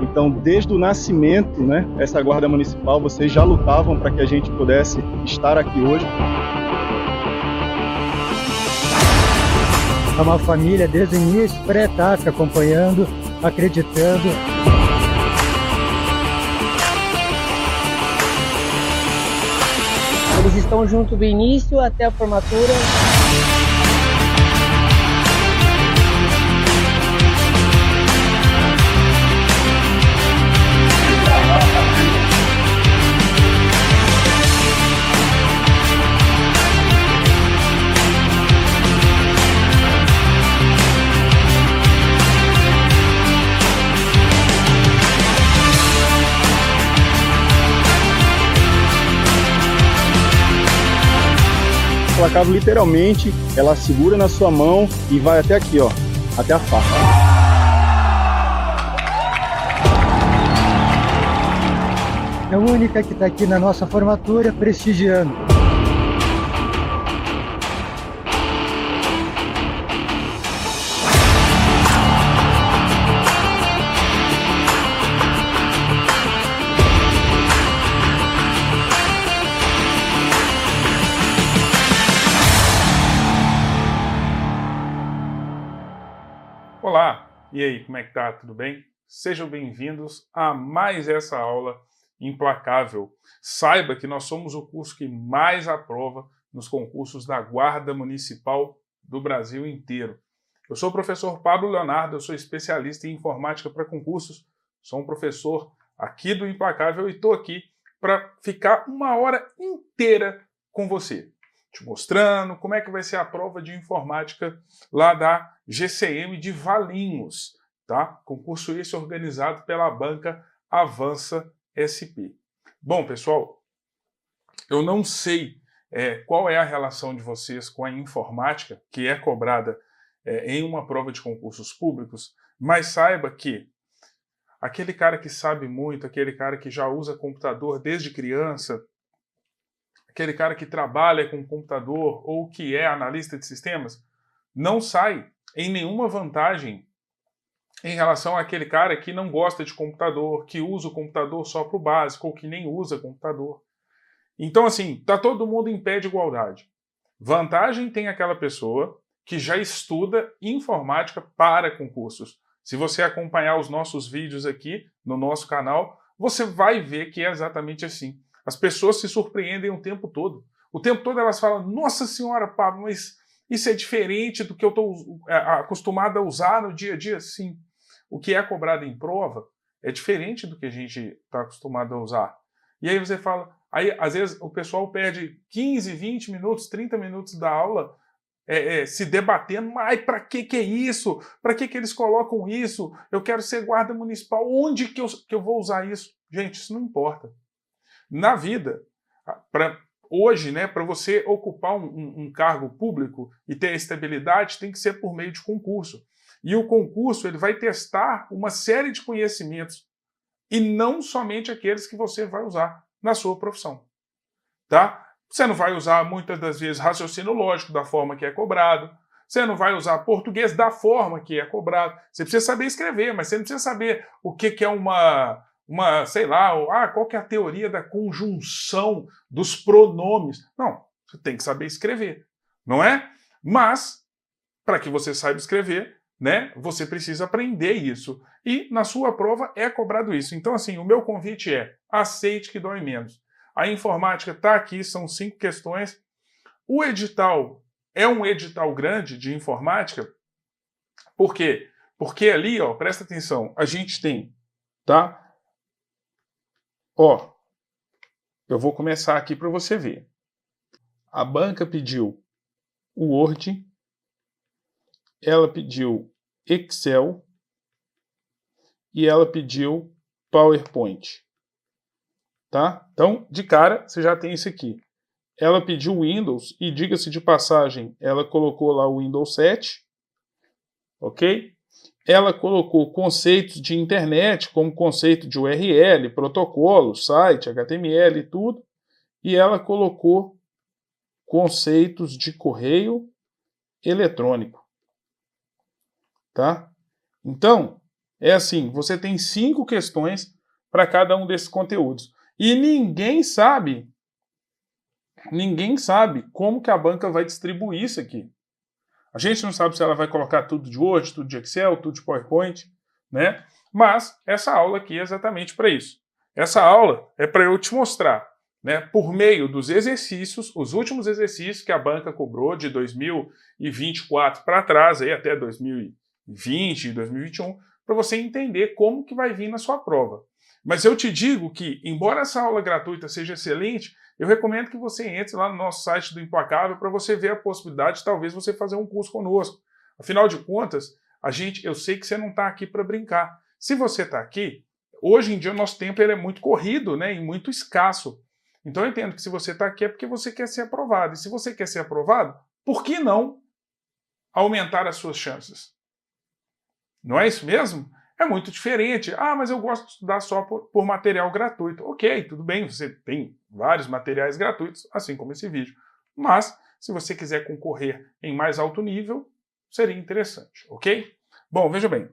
Então, desde o nascimento, né, essa guarda municipal, vocês já lutavam para que a gente pudesse estar aqui hoje. É uma família desde o início, pré-tática, acompanhando, acreditando. Eles estão junto do início até a formatura. O placavo, literalmente, ela segura na sua mão e vai até aqui, ó, até a farpa. É a única que está aqui na nossa formatura, prestigiando. Olá, e aí, como é que tá? Tudo bem? Sejam bem-vindos a mais essa aula implacável. Saiba que nós somos o curso que mais aprova nos concursos da Guarda Municipal do Brasil inteiro. Eu sou o professor Pablo Leonardo, eu sou especialista em informática para concursos, sou um professor aqui do Implacável e estou aqui para ficar uma hora inteira com você, te mostrando como é que vai ser a prova de informática lá da GCM de Valinhos, tá? Concurso esse organizado pela banca Avança SP. Bom, pessoal, eu não sei qual é a relação de vocês com a informática, que é cobrada em uma prova de concursos públicos, mas saiba que aquele cara que sabe muito, aquele cara que já usa computador desde criança, aquele cara que trabalha com computador ou que é analista de sistemas, não sai em nenhuma vantagem em relação àquele cara que não gosta de computador, que usa o computador só para o básico ou que nem usa computador. Então, assim, está todo mundo em pé de igualdade. Vantagem tem aquela pessoa que já estuda informática para concursos. Se você acompanhar os nossos vídeos aqui no nosso canal, você vai ver que é exatamente assim. As pessoas se surpreendem o tempo todo. O tempo todo elas falam, nossa senhora, Pablo, mas isso é diferente do que eu estou acostumado a usar no dia a dia? Sim. O que é cobrado em prova é diferente do que a gente está acostumado a usar. E aí você fala, aí às vezes o pessoal perde 15, 20 minutos, 30 minutos da aula se debatendo, mas para que é isso? Para que eles colocam isso? Eu quero ser guarda municipal, onde que eu vou usar isso? Gente, isso não importa. Na vida, hoje, né, para você ocupar um cargo público e ter estabilidade, tem que ser por meio de concurso. E o concurso ele vai testar uma série de conhecimentos e não somente aqueles que você vai usar na sua profissão. Tá? Você não vai usar, muitas das vezes, raciocínio lógico da forma que é cobrado. Você não vai usar português da forma que é cobrado. Você precisa saber escrever, mas você não precisa saber o que é sei lá, qual que é a teoria da conjunção dos pronomes. Não, você tem que saber escrever, não é? Mas, para que você saiba escrever, né, você precisa aprender isso. E na sua prova é cobrado isso. Então, assim, o meu convite é, aceite que dói menos. A informática está aqui, são 5 questões. O edital é um edital grande de informática. Por quê? Porque ali, ó, presta atenção, a gente tem, tá? Ó, eu vou começar aqui para você ver. A banca pediu o Word, ela pediu Excel e ela pediu PowerPoint. Tá? Então, de cara, você já tem isso aqui. Ela pediu Windows e, diga-se de passagem, ela colocou lá o Windows 7, ok? Ela colocou conceitos de internet, como conceito de URL, protocolo, site, HTML e tudo, e ela colocou conceitos de correio eletrônico. Tá? Então, é assim, você tem 5 questões para cada um desses conteúdos. E ninguém sabe como que a banca vai distribuir isso aqui. A gente não sabe se ela vai colocar tudo de Word, tudo de Excel, tudo de PowerPoint, né? Mas essa aula aqui é exatamente para isso. Essa aula é para eu te mostrar, né, por meio dos exercícios, os últimos exercícios que a banca cobrou de 2024 para trás, aí até 2020 e 2021, para você entender como que vai vir na sua prova. Mas eu te digo que, embora essa aula gratuita seja excelente, eu recomendo que você entre lá no nosso site do Implacável para você ver a possibilidade de talvez você fazer um curso conosco. Afinal de contas, eu sei que você não está aqui para brincar. Se você está aqui, hoje em dia o nosso tempo ele é muito corrido, né, e muito escasso. Então eu entendo que se você está aqui é porque você quer ser aprovado. E se você quer ser aprovado, por que não aumentar as suas chances? Não é isso mesmo? É muito diferente. Ah, mas eu gosto de estudar só por material gratuito. Ok, tudo bem, você tem vários materiais gratuitos, assim como esse vídeo. Mas, se você quiser concorrer em mais alto nível, seria interessante, ok? Bom, veja bem.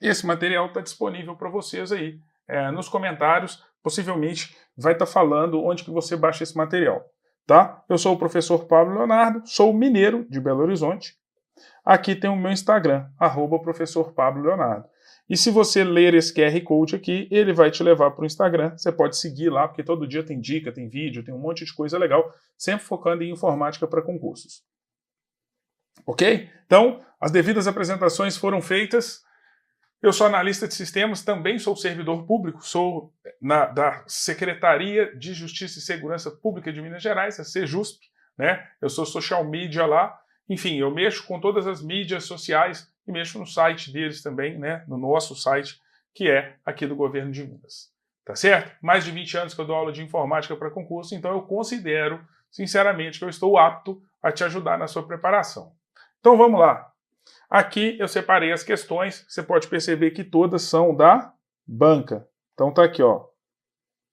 Esse material está disponível para vocês aí nos comentários. Possivelmente vai estar falando onde que você baixa esse material, tá? Eu sou o professor Pablo Leonardo, sou mineiro de Belo Horizonte. Aqui tem o meu Instagram, @professor Pablo Leonardo. E se você ler esse QR Code aqui, ele vai te levar para o Instagram. Você pode seguir lá, porque todo dia tem dica, tem vídeo, tem um monte de coisa legal, sempre focando em informática para concursos. Ok? Então, as devidas apresentações foram feitas. Eu sou analista de sistemas, também sou servidor público, sou da Secretaria de Justiça e Segurança Pública de Minas Gerais, a Sejusp, né? Eu sou social media lá. Enfim, eu mexo com todas as mídias sociais e mexo no site deles também, né? No nosso site, que é aqui do governo de Minas. Tá certo? Mais de 20 anos que eu dou aula de informática para concurso, então eu considero, sinceramente, que eu estou apto a te ajudar na sua preparação. Então vamos lá. Aqui eu separei as questões, você pode perceber que todas são da banca. Então tá aqui, ó.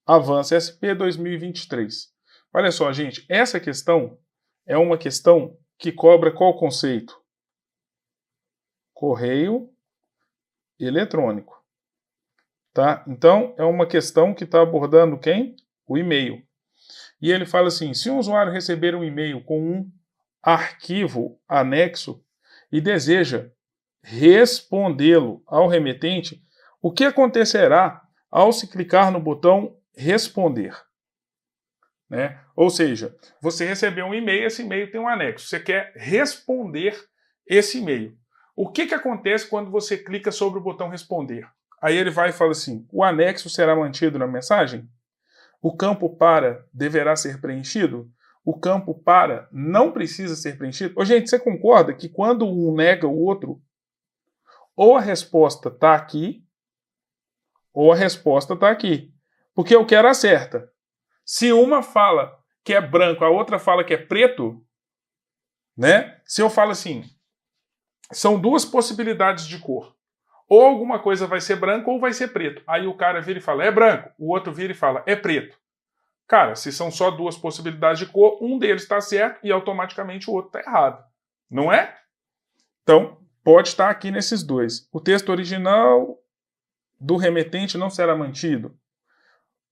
Avanço SP 2023. Olha só, gente, essa questão é uma questão que cobra qual conceito? Correio eletrônico. Tá? Então, é uma questão que está abordando quem? O e-mail. E ele fala assim, se um usuário receber um e-mail com um arquivo anexo e deseja respondê-lo ao remetente, o que acontecerá ao se clicar no botão responder? Né? Ou seja, você recebeu um e-mail, esse e-mail tem um anexo, você quer responder esse e-mail. O que acontece quando você clica sobre o botão responder? Aí ele vai e fala assim, o anexo será mantido na mensagem? O campo para deverá ser preenchido? O campo para não precisa ser preenchido? Ô, gente, você concorda que quando um nega o outro, ou a resposta está aqui, ou a resposta está aqui? Porque eu quero a certa. Se uma fala que é branco, a outra fala que é preto, né? Se eu falo assim, são duas possibilidades de cor. Ou alguma coisa vai ser branco ou vai ser preto. Aí o cara vira e fala, é branco. O outro vira e fala, é preto. Cara, se são só duas possibilidades de cor, um deles está certo e automaticamente o outro está errado. Não é? Então, pode estar aqui nesses dois. O texto original do remetente não será mantido.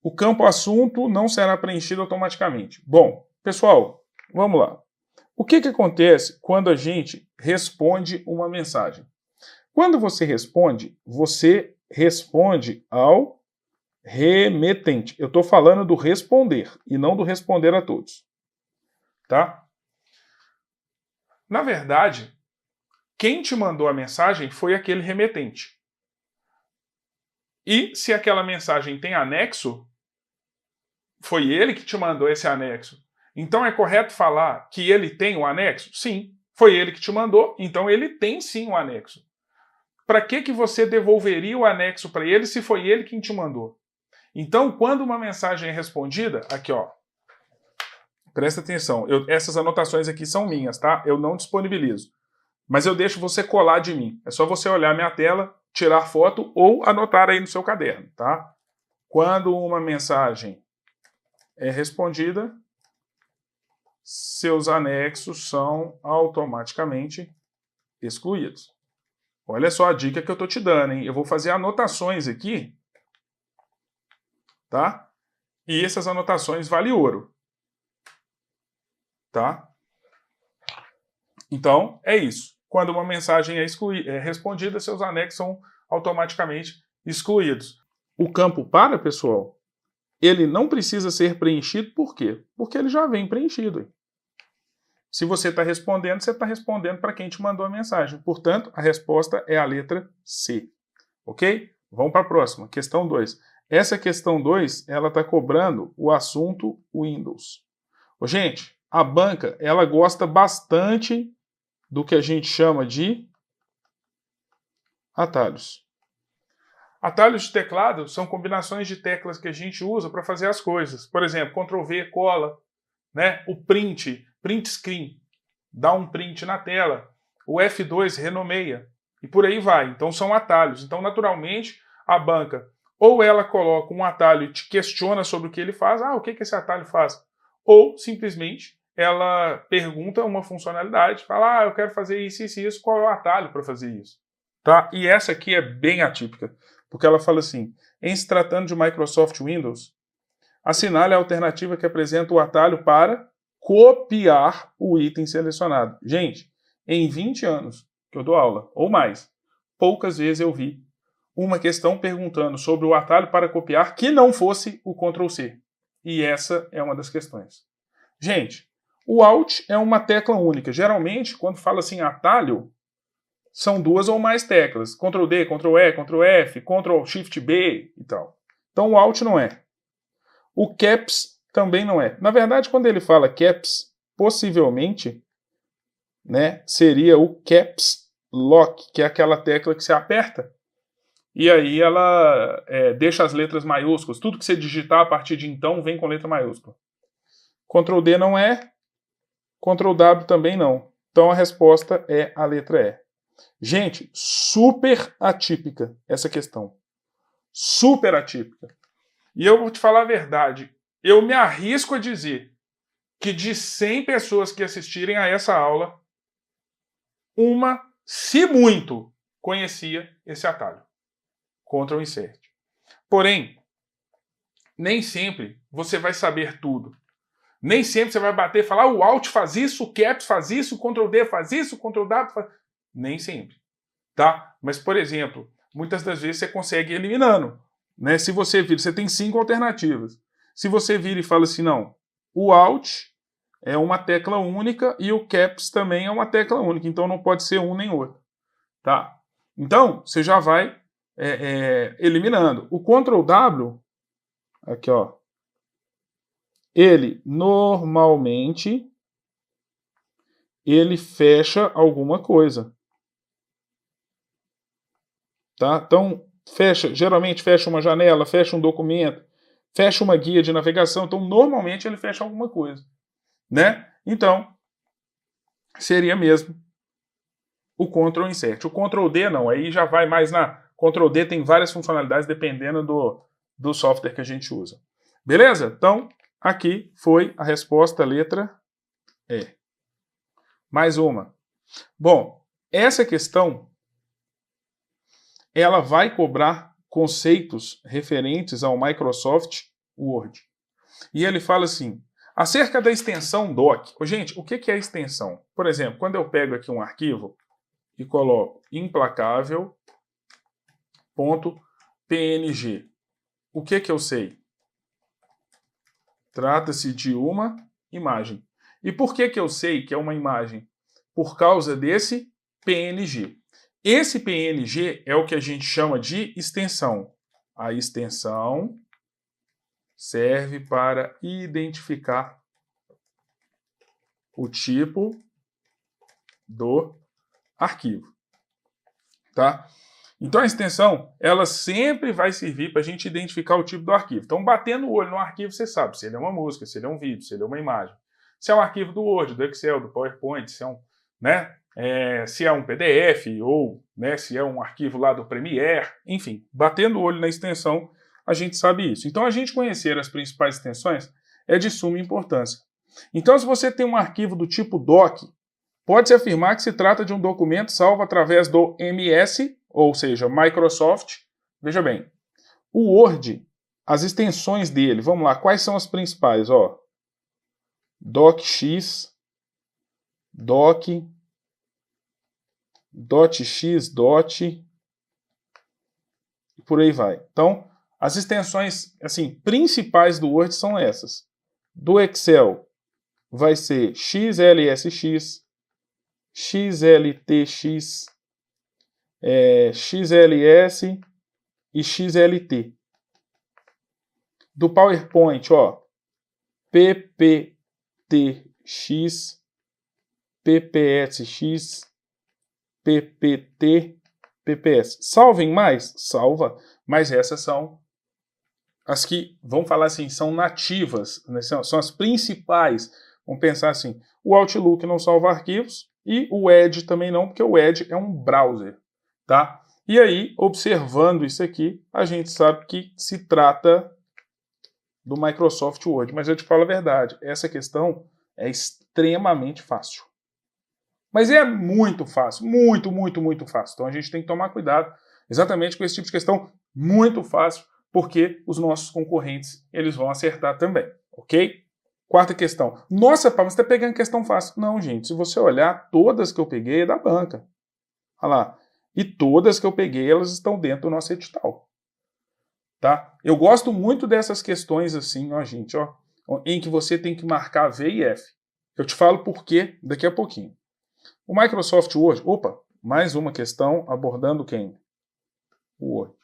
O campo assunto não será preenchido automaticamente. Bom, pessoal, vamos lá. O que acontece quando a gente responde uma mensagem? Quando você responde ao remetente. Eu estou falando do responder e não do responder a todos. Tá? Na verdade, quem te mandou a mensagem foi aquele remetente. E se aquela mensagem tem anexo, foi ele que te mandou esse anexo. Então é correto falar que ele tem um anexo? Sim, foi ele que te mandou, então ele tem sim um anexo. Para que você devolveria o anexo para ele se foi ele quem te mandou? Então, quando uma mensagem é respondida, aqui ó, presta atenção, essas anotações aqui são minhas, tá? Eu não disponibilizo, mas eu deixo você colar de mim. É só você olhar minha tela, tirar foto ou anotar aí no seu caderno, tá? Quando uma mensagem é respondida, seus anexos são automaticamente excluídos. Olha só a dica que eu estou te dando, hein? Eu vou fazer anotações aqui, tá? E essas anotações valem ouro, tá? Então, é isso. Quando uma mensagem é respondida, seus anexos são automaticamente excluídos. O campo para, pessoal, ele não precisa ser preenchido, por quê? Porque ele já vem preenchido. Hein? Se você está respondendo para quem te mandou a mensagem. Portanto, a resposta é a letra C. Ok? Vamos para a próxima. Questão 2. Essa questão 2, ela está cobrando o assunto Windows. Gente, a banca, ela gosta bastante do que a gente chama de atalhos. Atalhos de teclado são combinações de teclas que a gente usa para fazer as coisas. Por exemplo, Ctrl+V, cola, né? O print screen, dá um print na tela. O F2 renomeia. E por aí vai. Então são atalhos. Então, naturalmente, a banca, ou ela coloca um atalho e te questiona sobre o que ele faz. O que esse atalho faz? Ou, simplesmente, ela pergunta uma funcionalidade, fala, eu quero fazer isso e isso, qual é o atalho para fazer isso? Tá? E essa aqui é bem atípica, porque ela fala assim, em se tratando de Microsoft Windows, assinale a alternativa que apresenta o atalho para copiar o item selecionado. Gente, em 20 anos que eu dou aula, ou mais, poucas vezes eu vi uma questão perguntando sobre o atalho para copiar que não fosse o Ctrl+C. E essa é uma das questões. Gente, o Alt é uma tecla única. Geralmente, quando fala assim atalho, são duas ou mais teclas. Ctrl+D, Ctrl+E, Ctrl+F, Ctrl+Shift+B e tal. Então o Alt não é. O Caps também não é. Na verdade, quando ele fala Caps, possivelmente, né, seria o Caps Lock, que é aquela tecla que você aperta e aí ela deixa as letras maiúsculas. Tudo que você digitar a partir de então vem com letra maiúscula. Ctrl+D não é. Ctrl+W também não. Então a resposta é a letra E. Gente, super atípica essa questão. Super atípica. E eu vou te falar a verdade. Eu me arrisco a dizer que de 100 pessoas que assistirem a essa aula, uma, se muito, conhecia esse atalho. Ctrl Insert. Porém, nem sempre você vai saber tudo. Nem sempre você vai bater e falar o Alt faz isso, o Caps faz isso, o Ctrl+D faz isso, o Ctrl+W faz... Nem sempre. Tá? Mas, por exemplo, muitas das vezes você consegue ir eliminando. Né? Se você vira, você tem 5 alternativas. Se você vira e fala assim, não, o Alt é uma tecla única e o Caps também é uma tecla única, então não pode ser um nem outro. Tá? Então, você já vai eliminando. O Ctrl+W, aqui ó, ele normalmente ele fecha alguma coisa. Tá? Então, geralmente fecha uma janela, fecha um documento, fecha uma guia de navegação, então normalmente ele fecha alguma coisa. Né? Então, seria mesmo o Ctrl Insert. O Ctrl+D não, aí já vai mais na... Ctrl+D tem várias funcionalidades dependendo do software que a gente usa. Beleza? Então, aqui foi a resposta letra E. Mais uma. Bom, essa questão ela vai cobrar conceitos referentes ao Microsoft Word. E ele fala assim, acerca da extensão doc. Gente, o que é a extensão? Por exemplo, quando eu pego aqui um arquivo e coloco implacável.png, o que eu sei? Trata-se de uma imagem. E por que eu sei que é uma imagem? Por causa desse PNG. Esse PNG é o que a gente chama de extensão. A extensão serve para identificar o tipo do arquivo. Tá? Então a extensão, ela sempre vai servir para a gente identificar o tipo do arquivo. Então, batendo o olho no arquivo, você sabe se ele é uma música, se ele é um vídeo, se ele é uma imagem. Se é um arquivo do Word, do Excel, do PowerPoint, se é um, né, se é um PDF ou, né, se é um arquivo lá do Premiere, enfim, batendo o olho na extensão, a gente sabe isso. Então, a gente conhecer as principais extensões é de suma importância. Então, se você tem um arquivo do tipo doc, Pode-se afirmar que se trata de um documento salvo através do MS, ou seja, Microsoft. Veja bem, o Word, as extensões dele, vamos lá, quais são as principais? Ó, DocX, Doc, .x, Dot, e por aí vai. Então, as extensões assim, principais do Word são essas. Do Excel vai ser XLSX, XLTX, XLS e XLT. Do PowerPoint, ó, PPTX, PPSX, PPT, PPS. Salvem mais? Salva, mas essas são as que, vamos falar assim, são nativas, né? São as principais. Vamos pensar assim, o Outlook não salva arquivos e o Edge também não, porque o Edge é um browser, tá? E aí, observando isso aqui, a gente sabe que se trata do Microsoft Word. Mas eu te falo a verdade, essa questão é extremamente fácil. Mas é muito fácil, muito, muito, muito fácil. Então a gente tem que tomar cuidado exatamente com esse tipo de questão muito fácil, porque os nossos concorrentes eles vão acertar também, ok? Quarta questão. Nossa, Paulo, você está pegando questão fácil. Não, gente, se você olhar, todas que eu peguei é da banca. Olha lá. E todas que eu peguei, elas estão dentro do nosso edital. Tá? Eu gosto muito dessas questões assim, ó, gente, ó, em que você tem que marcar V e F. Eu te falo por quê daqui a pouquinho. O Microsoft Word, opa, mais uma questão abordando quem? O Word.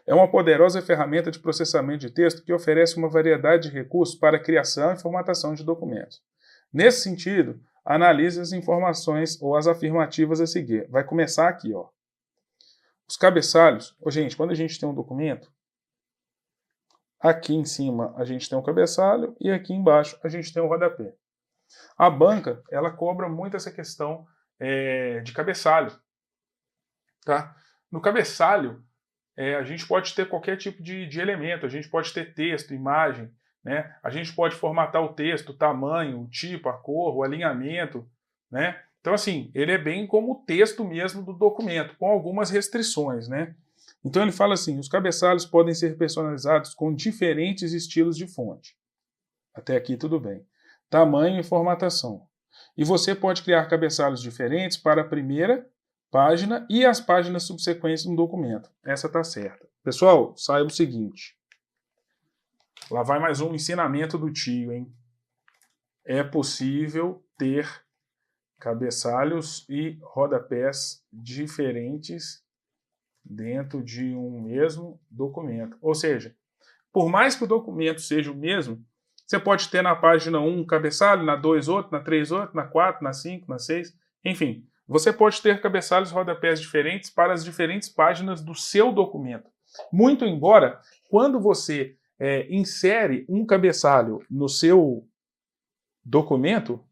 É uma poderosa ferramenta de processamento de texto que oferece uma variedade de recursos para a criação e formatação de documentos. Nesse sentido, analise as informações ou as afirmativas a seguir. Vai começar aqui, ó. Os cabeçalhos. Gente, quando a gente tem um documento, aqui em cima a gente tem um cabeçalho e aqui embaixo a gente tem um rodapé. A banca, ela cobra muito essa questão de cabeçalho. Tá? No cabeçalho, a gente pode ter qualquer tipo de elemento, a gente pode ter texto, imagem, né? A gente pode formatar o texto, o tamanho, o tipo, a cor, o alinhamento, né? Então, assim, ele é bem como o texto mesmo do documento, com algumas restrições, né? Então ele fala assim, os cabeçalhos podem ser personalizados com diferentes estilos de fonte. Até aqui tudo bem. Tamanho e formatação. E você pode criar cabeçalhos diferentes para a primeira página e as páginas subsequentes no documento. Essa está certa. Pessoal, saiba o seguinte. Lá vai mais um ensinamento do tio, hein? É possível ter cabeçalhos e rodapés diferentes dentro de um mesmo documento. Ou seja, por mais que o documento seja o mesmo, você pode ter na página 1 um cabeçalho, na 2 outro, na 3 outro, na 4, na 5, na 6, enfim. Você pode ter cabeçalhos e rodapés diferentes para as diferentes páginas do seu documento. Muito embora, quando você insere um cabeçalho no seu documento,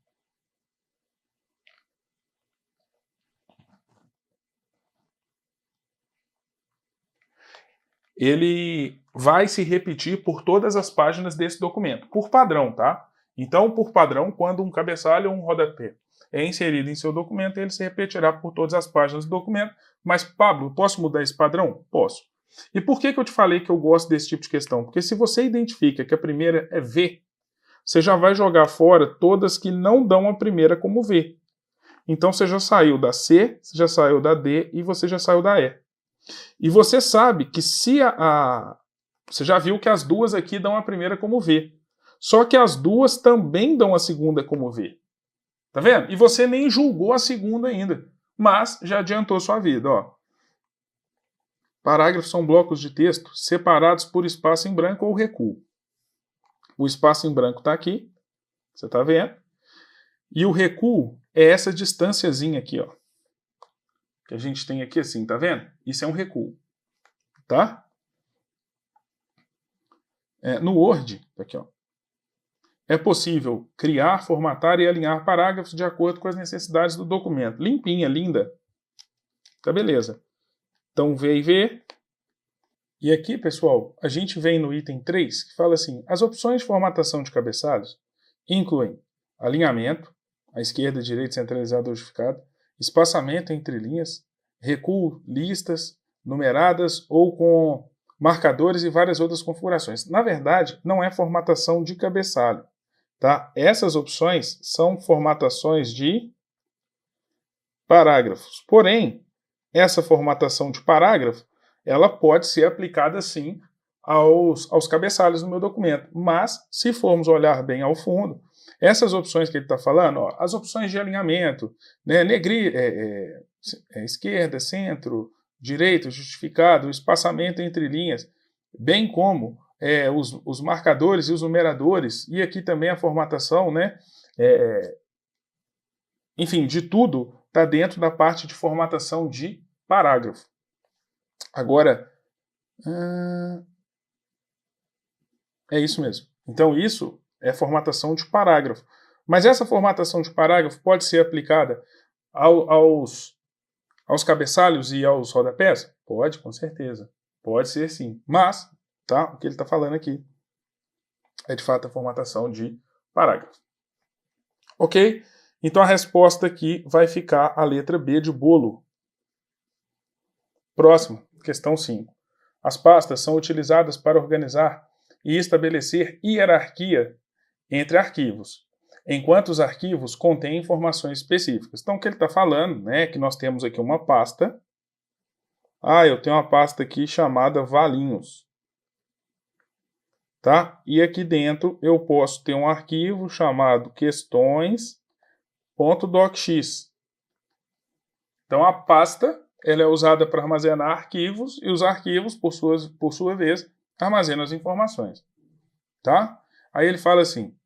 ele vai se repetir por todas as páginas desse documento, por padrão, tá? Então, por padrão, quando um cabeçalho ou um rodapé é inserido em seu documento, ele se repetirá por todas as páginas do documento. Mas, Pablo, posso mudar esse padrão? Posso. E por que eu te falei que eu gosto desse tipo de questão? Porque se você identifica que a primeira é V, você já vai jogar fora todas que não dão a primeira como V. Então, você já saiu da C, você já saiu da D e você já saiu da E. E você sabe que se você já viu que as duas aqui dão a primeira como V. Só que as duas também dão a segunda como V. Tá vendo? E você nem julgou a segunda ainda. Mas já adiantou sua vida, ó. Parágrafos são blocos de texto separados por espaço em branco ou recuo. O espaço em branco está aqui. Você tá vendo? E o recuo é essa distânciazinha aqui, ó. Que a gente tem aqui assim, tá vendo? Isso é um recuo. Tá? No Word, aqui, ó. É possível criar, formatar e alinhar parágrafos de acordo com as necessidades do documento. Limpinha, linda. Tá, beleza. Então, V e V. E aqui, pessoal, a gente vem no item 3, que fala assim, as opções de formatação de cabeçalhos incluem alinhamento, à esquerda, direita, centralizado ou justificado, espaçamento entre linhas, recuo, listas, numeradas ou com marcadores e várias outras configurações. Na verdade, não é formatação de cabeçalho, tá? Essas opções são formatações de parágrafos. Porém, essa formatação de parágrafo, ela pode ser aplicada sim aos cabeçalhos no meu documento. Mas, se formos olhar bem ao fundo, essas opções que ele está falando, ó, as opções de alinhamento, né, esquerda, centro, direita, justificado, espaçamento entre linhas, bem como os marcadores e os numeradores, e aqui também a formatação, né, enfim, de tudo está dentro da parte de formatação de parágrafo. Agora, é isso mesmo. Então, isso é formatação de parágrafo. Mas essa formatação de parágrafo pode ser aplicada aos cabeçalhos e aos rodapés? Pode, com certeza. Pode ser sim. Mas, tá, o que ele está falando aqui é de fato a formatação de parágrafo. Ok? Então a resposta aqui vai ficar a letra B de bolo. Próximo, questão 5. As pastas são utilizadas para organizar e estabelecer hierarquia entre arquivos, enquanto os arquivos contêm informações específicas. Então, o que ele está falando, né, é que nós temos aqui uma pasta. Eu tenho uma pasta aqui chamada valinhos. Tá? E aqui dentro eu posso ter um arquivo chamado questões.docx. Então, a pasta ela é usada para armazenar arquivos e os arquivos, por sua vez, armazenam as informações. Tá? Aí ele fala assim: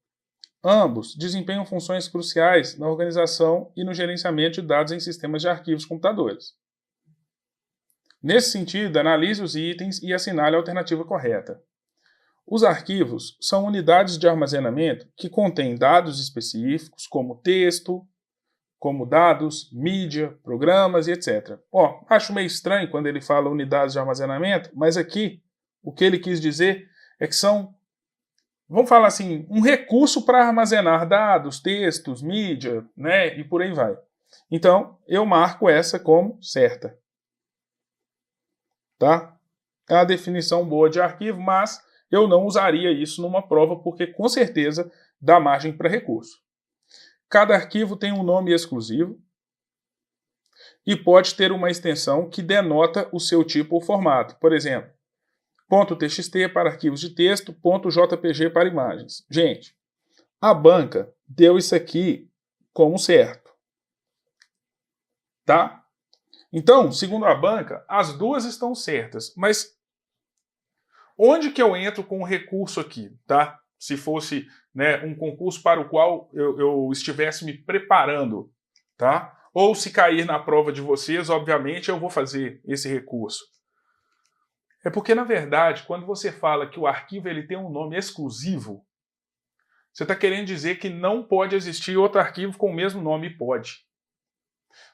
ambos desempenham funções cruciais na organização e no gerenciamento de dados em sistemas de arquivos computadores. Nesse sentido, analise os itens e assinale a alternativa correta. Os arquivos são unidades de armazenamento que contêm dados específicos, como texto, como dados, mídia, programas e etc. Acho meio estranho quando ele fala unidades de armazenamento, mas aqui o que ele quis dizer é que são, vamos falar assim, um recurso para armazenar dados, textos, mídia, né, e por aí vai. Então, eu marco essa como certa. Tá? É uma definição boa de arquivo, mas eu não usaria isso numa prova porque, com certeza, dá margem para recurso. Cada arquivo tem um nome exclusivo e pode ter uma extensão que denota o seu tipo ou formato. Por exemplo, .txt para arquivos de texto, .jpg para imagens. Gente, a banca deu isso aqui como certo. Tá? Então, segundo a banca, as duas estão certas. Mas onde que eu entro com o recurso aqui? Tá? Se fosse, né, um concurso para o qual eu estivesse me preparando. Tá? Ou se cair na prova de vocês, obviamente, eu vou fazer esse recurso. É porque, na verdade, quando você fala que o arquivo ele tem um nome exclusivo, você está querendo dizer que não pode existir outro arquivo com o mesmo nome. Pode.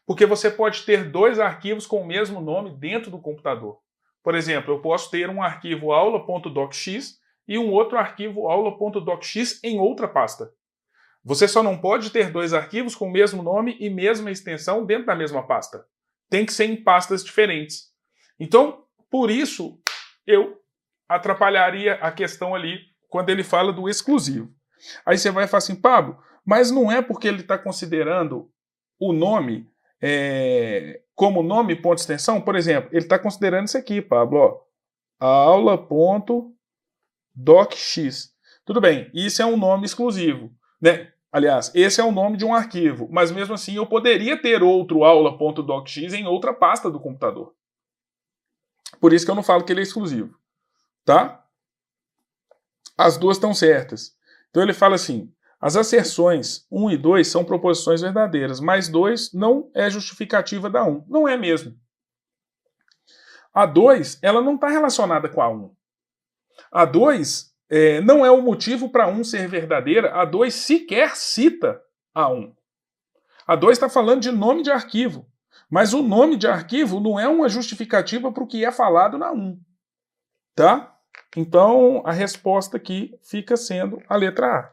Porque você pode ter dois arquivos com o mesmo nome dentro do computador. Por exemplo, eu posso ter um arquivo aula.docx e um outro arquivo aula.docx em outra pasta. Você só não pode ter dois arquivos com o mesmo nome e mesma extensão dentro da mesma pasta. Tem que ser em pastas diferentes. Então, por isso, eu atrapalharia a questão ali quando ele fala do exclusivo. Aí você vai falar assim, Pablo, mas não é porque ele está considerando o nome como nome ponto extensão? Por exemplo, ele está considerando isso aqui, Pablo, aula.docx. Tudo bem, isso é um nome exclusivo, né? Aliás, esse é o nome de um arquivo, mas mesmo assim eu poderia ter outro aula.docx em outra pasta do computador. Por isso que eu não falo que ele é exclusivo, tá? As duas estão certas. Então ele fala assim, as asserções 1 e 2 são proposições verdadeiras, mas 2 não é justificativa da 1. Não é mesmo. A 2, ela não está relacionada com a 1. A 2 não é o motivo para 1 ser verdadeira, a 2 sequer cita a 1. A 2 está falando de nome de arquivo, mas o nome de arquivo não é uma justificativa para o que é falado na 1. Tá? Então, a resposta aqui fica sendo a letra A.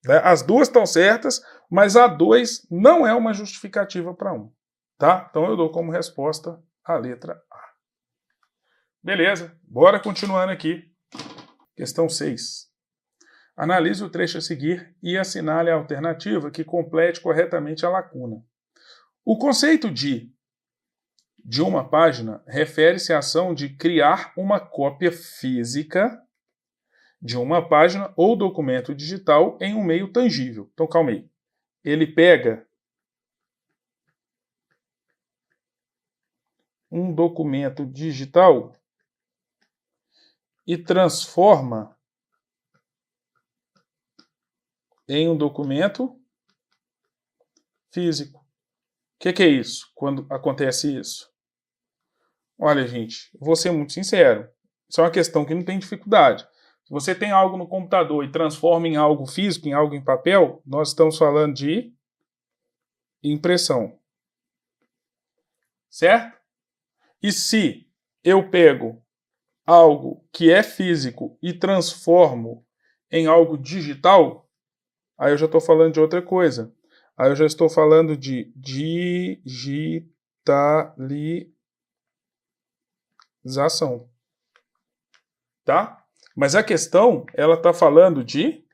Né? As duas estão certas, mas a 2 não é uma justificativa para 1. Tá? Então eu dou como resposta a letra A. Beleza, bora continuando aqui. Questão 6. Analise o trecho a seguir e assinale a alternativa que complete corretamente a lacuna. O conceito de uma página refere-se à ação de criar uma cópia física de uma página ou documento digital em um meio tangível. Então, calma aí. Ele pega um documento digital e transforma em um documento físico. O que é isso? Quando acontece isso? Olha, gente, vou ser muito sincero. Isso é uma questão que não tem dificuldade. Se você tem algo no computador e transforma em algo físico, em algo em papel, nós estamos falando de impressão. Certo? E se eu pego algo que é físico e transformo em algo digital, aí eu já estou falando de outra coisa. Aí eu já estou falando de digitalização. Tá? Mas a questão, ela está falando de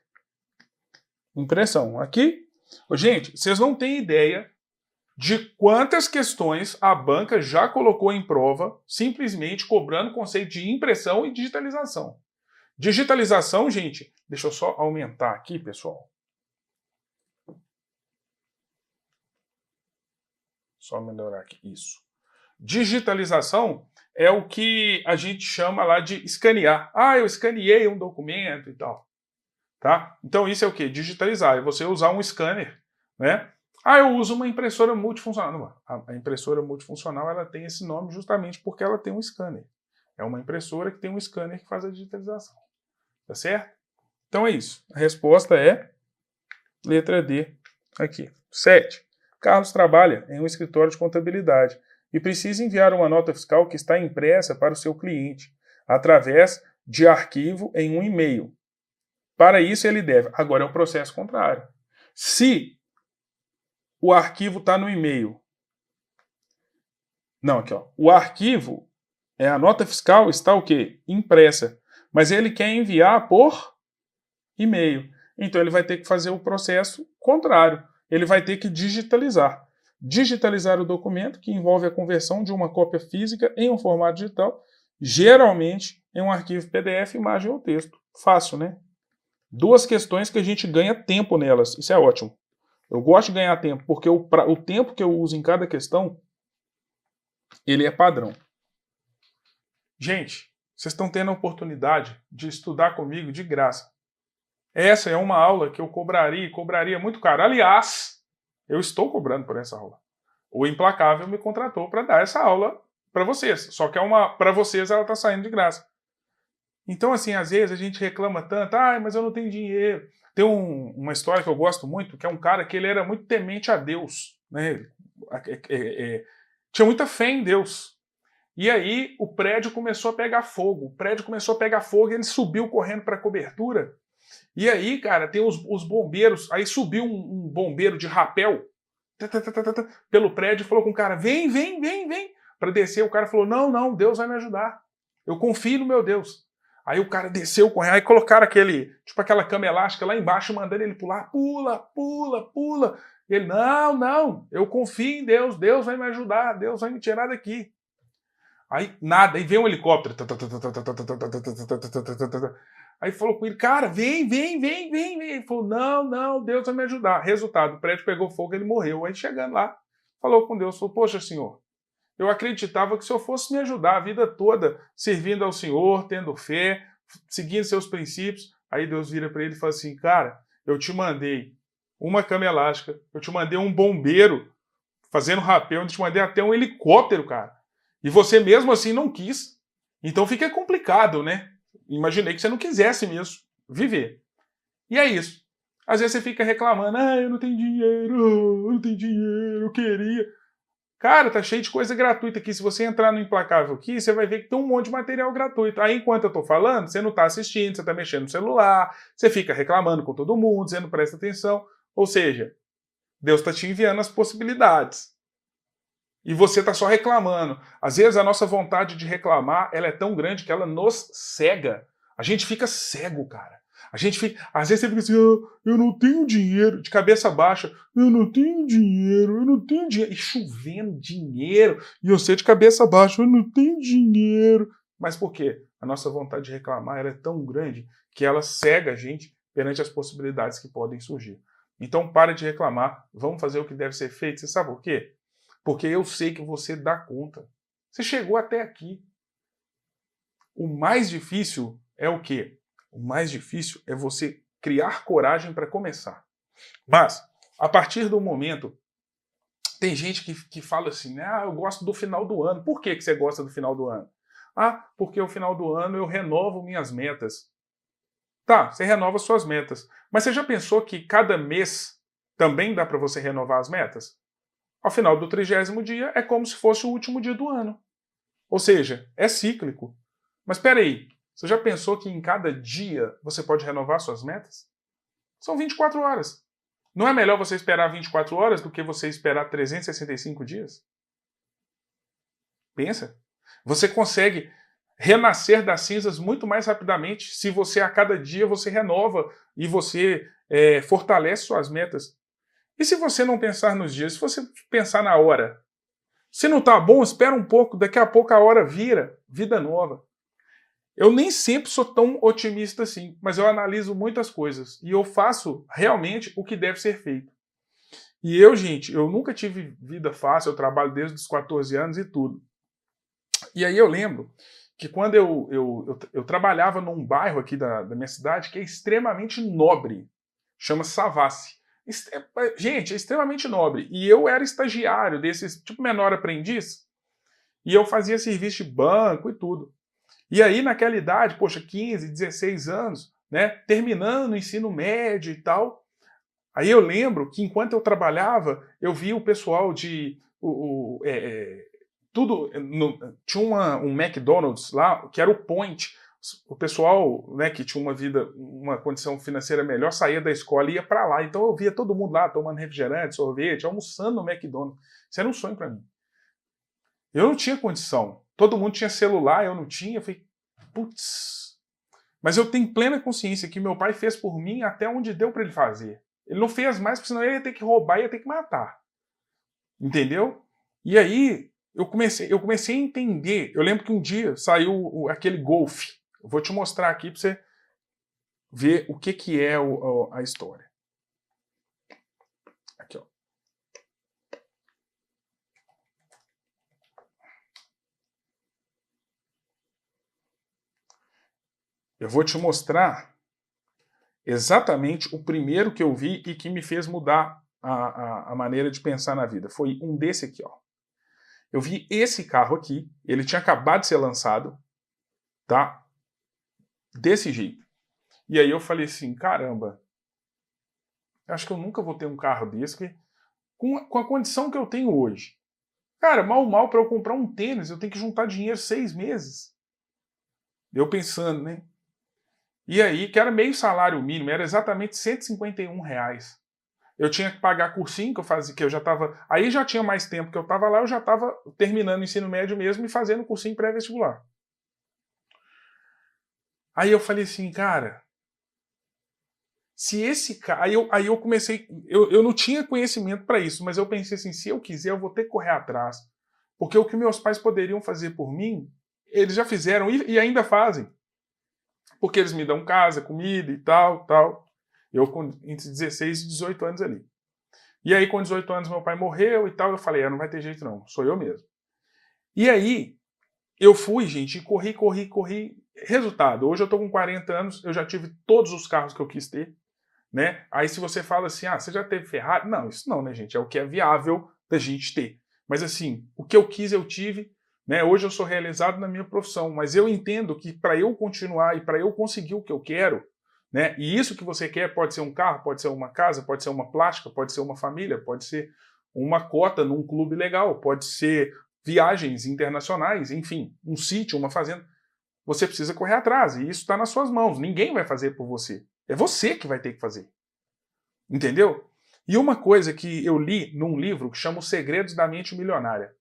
impressão. Aqui, gente, vocês não têm ideia de quantas questões a banca já colocou em prova, simplesmente cobrando o conceito de impressão e digitalização. Digitalização, gente, deixa eu só aumentar aqui, pessoal. Só melhorar aqui, isso. Digitalização é o que a gente chama lá de escanear. Ah, eu escaneei um documento e tal. Tá? Então isso é o quê? Digitalizar. É você usar um scanner, né? Ah, eu uso uma impressora multifuncional. Não, a impressora multifuncional ela tem esse nome justamente porque ela tem um scanner. É uma impressora que tem um scanner que faz a digitalização. Tá certo? Então é isso. A resposta é letra D aqui. 7. Carlos trabalha em um escritório de contabilidade e precisa enviar uma nota fiscal que está impressa para o seu cliente, através de arquivo em um e-mail. Para isso ele deve. Agora é o processo contrário. Se o arquivo está no e-mail. Não, aqui ó. O arquivo, a nota fiscal está o quê? Impressa. Mas ele quer enviar por e-mail. Então ele vai ter que fazer o processo contrário. Ele vai ter que digitalizar. Digitalizar o documento, que envolve a conversão de uma cópia física em um formato digital, geralmente em um arquivo PDF, imagem ou texto. Fácil, né? 2 questões que a gente ganha tempo nelas. Isso é ótimo. Eu gosto de ganhar tempo, porque o tempo que eu uso em cada questão, ele é padrão. Gente, vocês estão tendo a oportunidade de estudar comigo de graça. Essa é uma aula que eu cobraria muito caro. Aliás, eu estou cobrando por essa aula. O Implacável me contratou para dar essa aula para vocês. Só que para vocês ela está saindo de graça. Então, assim, às vezes a gente reclama tanto, mas eu não tenho dinheiro. Tem uma história que eu gosto muito, que é um cara que ele era muito temente a Deus, né? Tinha muita fé em Deus. E aí o prédio começou a pegar fogo. E ele subiu correndo para a cobertura. E aí, cara, tem os bombeiros. Aí subiu um bombeiro de rapel pelo prédio e falou com o cara: vem. Para descer, o cara falou: não, Deus vai me ajudar. Eu confio no meu Deus. Aí o cara desceu correndo, aí colocaram aquela cama elástica lá embaixo, mandando ele pular, pula. E ele: não, eu confio em Deus, Deus vai me ajudar, Deus vai me tirar daqui. Aí nada, aí veio um helicóptero. Aí falou com ele: cara, vem. Ele falou: não, Deus vai me ajudar. Resultado, o prédio pegou fogo, ele morreu. Aí chegando lá, falou com Deus, falou: poxa, Senhor, eu acreditava que o Senhor fosse me ajudar a vida toda, servindo ao Senhor, tendo fé, seguindo seus princípios. Aí Deus vira para ele e fala assim: cara, eu te mandei uma cama elástica, eu te mandei um bombeiro fazendo rapel, eu te mandei até um helicóptero, cara. E você mesmo assim não quis. Então fica complicado, né? Imaginei que você não quisesse mesmo viver. E é isso. Às vezes você fica reclamando: eu não tenho dinheiro, eu queria. Cara, tá cheio de coisa gratuita aqui. Se você entrar no Implacável aqui, você vai ver que tem um monte de material gratuito. Aí, enquanto eu tô falando, você não tá assistindo, você tá mexendo no celular, você fica reclamando com todo mundo, dizendo presta atenção. Ou seja, Deus tá te enviando as possibilidades. E você tá só reclamando. Às vezes a nossa vontade de reclamar, ela é tão grande que ela nos cega. A gente fica cego, cara. A gente fica, às vezes você fica assim, eu não tenho dinheiro, de cabeça baixa, eu não tenho dinheiro, e chovendo dinheiro, e você de cabeça baixa, eu não tenho dinheiro. Mas por quê? A nossa vontade de reclamar ela é tão grande que ela cega a gente perante as possibilidades que podem surgir. Então para de reclamar, vamos fazer o que deve ser feito. Você sabe por quê? Porque eu sei que você dá conta. Você chegou até aqui. O mais difícil é o quê? O mais difícil é você criar coragem para começar. Mas, a partir do momento, tem gente que fala assim, né? Eu gosto do final do ano. Por que você gosta do final do ano? Porque no final do ano eu renovo minhas metas. Tá, você renova suas metas. Mas você já pensou que cada mês também dá para você renovar as metas? Ao final do 30º dia é como se fosse o último dia do ano. Ou seja, é cíclico. Mas espera aí, você já pensou que em cada dia você pode renovar suas metas? São 24 horas. Não é melhor você esperar 24 horas do que você esperar 365 dias? Pensa. Você consegue renascer das cinzas muito mais rapidamente se você a cada dia você renova e você fortalece suas metas. E se você não pensar nos dias, se você pensar na hora? Se não está bom, espera um pouco, daqui a pouco a hora vira vida nova. Eu nem sempre sou tão otimista assim, mas eu analiso muitas coisas e eu faço realmente o que deve ser feito. E eu, gente, eu nunca tive vida fácil, eu trabalho desde os 14 anos e tudo. E aí eu lembro que quando eu trabalhava num bairro aqui da minha cidade que é extremamente nobre, chama Savassi. Gente, é extremamente nobre. E eu era estagiário desses, tipo menor aprendiz, e eu fazia serviço de banco e tudo. E aí, naquela idade, poxa, 15, 16 anos, né, terminando o ensino médio e tal, aí eu lembro que enquanto eu trabalhava, eu via o pessoal de... tinha um McDonald's lá, que era o Point. O pessoal, né, que tinha uma condição financeira melhor, saía da escola e ia para lá. Então eu via todo mundo lá tomando refrigerante, sorvete, almoçando no McDonald's. Isso era um sonho para mim. Eu não tinha condição. Todo mundo tinha celular, eu não tinha. Eu falei, putz. Mas eu tenho plena consciência que meu pai fez por mim até onde deu para ele fazer. Ele não fez mais, porque senão ele ia ter que roubar e ia ter que matar. Entendeu? E aí eu comecei a entender. Eu lembro que um dia saiu aquele Golf. Eu vou te mostrar aqui para você ver o que é a história. Aqui, ó. Eu vou te mostrar exatamente o primeiro que eu vi e que me fez mudar a maneira de pensar na vida. Foi um desse aqui, ó. Eu vi esse carro aqui, ele tinha acabado de ser lançado, tá? Desse jeito. E aí eu falei assim, caramba, acho que eu nunca vou ter um carro desse, porque com a condição que eu tenho hoje. Cara, mal para eu comprar um tênis, eu tenho que juntar dinheiro 6 meses. Eu pensando, né? E aí, que era meio salário mínimo, era exatamente R$151. Eu tinha que pagar cursinho que eu fazia, que eu já estava... Aí já tinha mais tempo que eu estava lá, eu já estava terminando o ensino médio mesmo e fazendo cursinho pré-vestibular. Aí eu falei assim, cara, se esse cara... Aí eu comecei... Eu não tinha conhecimento para isso, mas eu pensei assim, se eu quiser, eu vou ter que correr atrás. Porque o que meus pais poderiam fazer por mim, eles já fizeram e ainda fazem. Porque eles me dão casa, comida e tal. Eu com entre 16 e 18 anos ali. E aí, com 18 anos, meu pai morreu e tal. Eu falei, não vai ter jeito não, sou eu mesmo. E aí, eu fui, gente, e corri. Resultado, hoje eu tô com 40 anos, eu já tive todos os carros que eu quis ter, né? Aí se você fala assim, você já teve Ferrari? Não, isso não, né, gente? É o que é viável da gente ter. Mas assim, o que eu quis, eu tive. Né? Hoje eu sou realizado na minha profissão, mas eu entendo que para eu continuar e para eu conseguir o que eu quero, né? E isso que você quer pode ser um carro, pode ser uma casa, pode ser uma plástica, pode ser uma família, pode ser uma cota num clube legal, pode ser viagens internacionais, enfim, um sítio, uma fazenda. Você precisa correr atrás, e isso está nas suas mãos. Ninguém vai fazer por você. É você que vai ter que fazer. Entendeu? E uma coisa que eu li num livro que chama Os Segredos da Mente Milionária.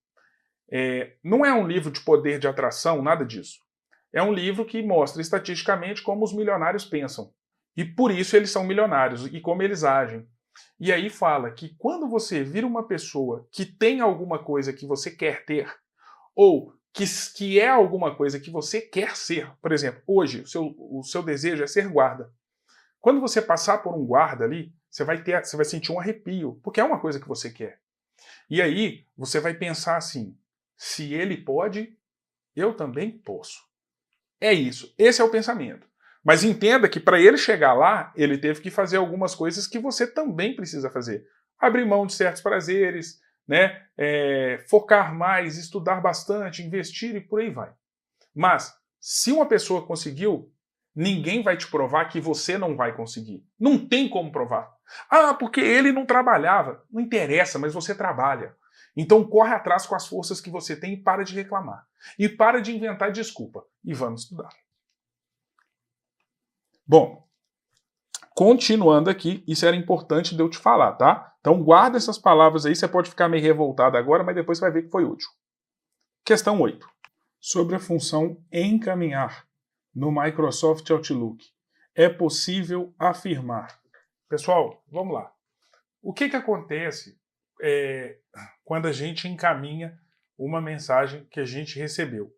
Não é um livro de poder de atração, nada disso. É um livro que mostra estatisticamente como os milionários pensam. E por isso eles são milionários e como eles agem. E aí fala que quando você vira uma pessoa que tem alguma coisa que você quer ter, ou que é alguma coisa que você quer ser, por exemplo, hoje o seu desejo é ser guarda. Quando você passar por um guarda ali, você vai sentir um arrepio, porque é uma coisa que você quer. E aí você vai pensar assim, se ele pode, eu também posso. É isso, esse é o pensamento. Mas entenda que para ele chegar lá, ele teve que fazer algumas coisas que você também precisa fazer. Abrir mão de certos prazeres, né? Focar mais, estudar bastante, investir e por aí vai. Mas, se uma pessoa conseguiu, ninguém vai te provar que você não vai conseguir. Não tem como provar. Ah, porque ele não trabalhava. Não interessa, mas você trabalha. Então corre atrás com as forças que você tem e para de reclamar. E para de inventar desculpa. E vamos estudar. Bom, continuando aqui, isso era importante de eu te falar, tá? Então guarda essas palavras aí, você pode ficar meio revoltado agora, mas depois você vai ver que foi útil. Questão 8. Sobre a função encaminhar no Microsoft Outlook. É possível afirmar. Pessoal, vamos lá. O que acontece quando a gente encaminha uma mensagem que a gente recebeu?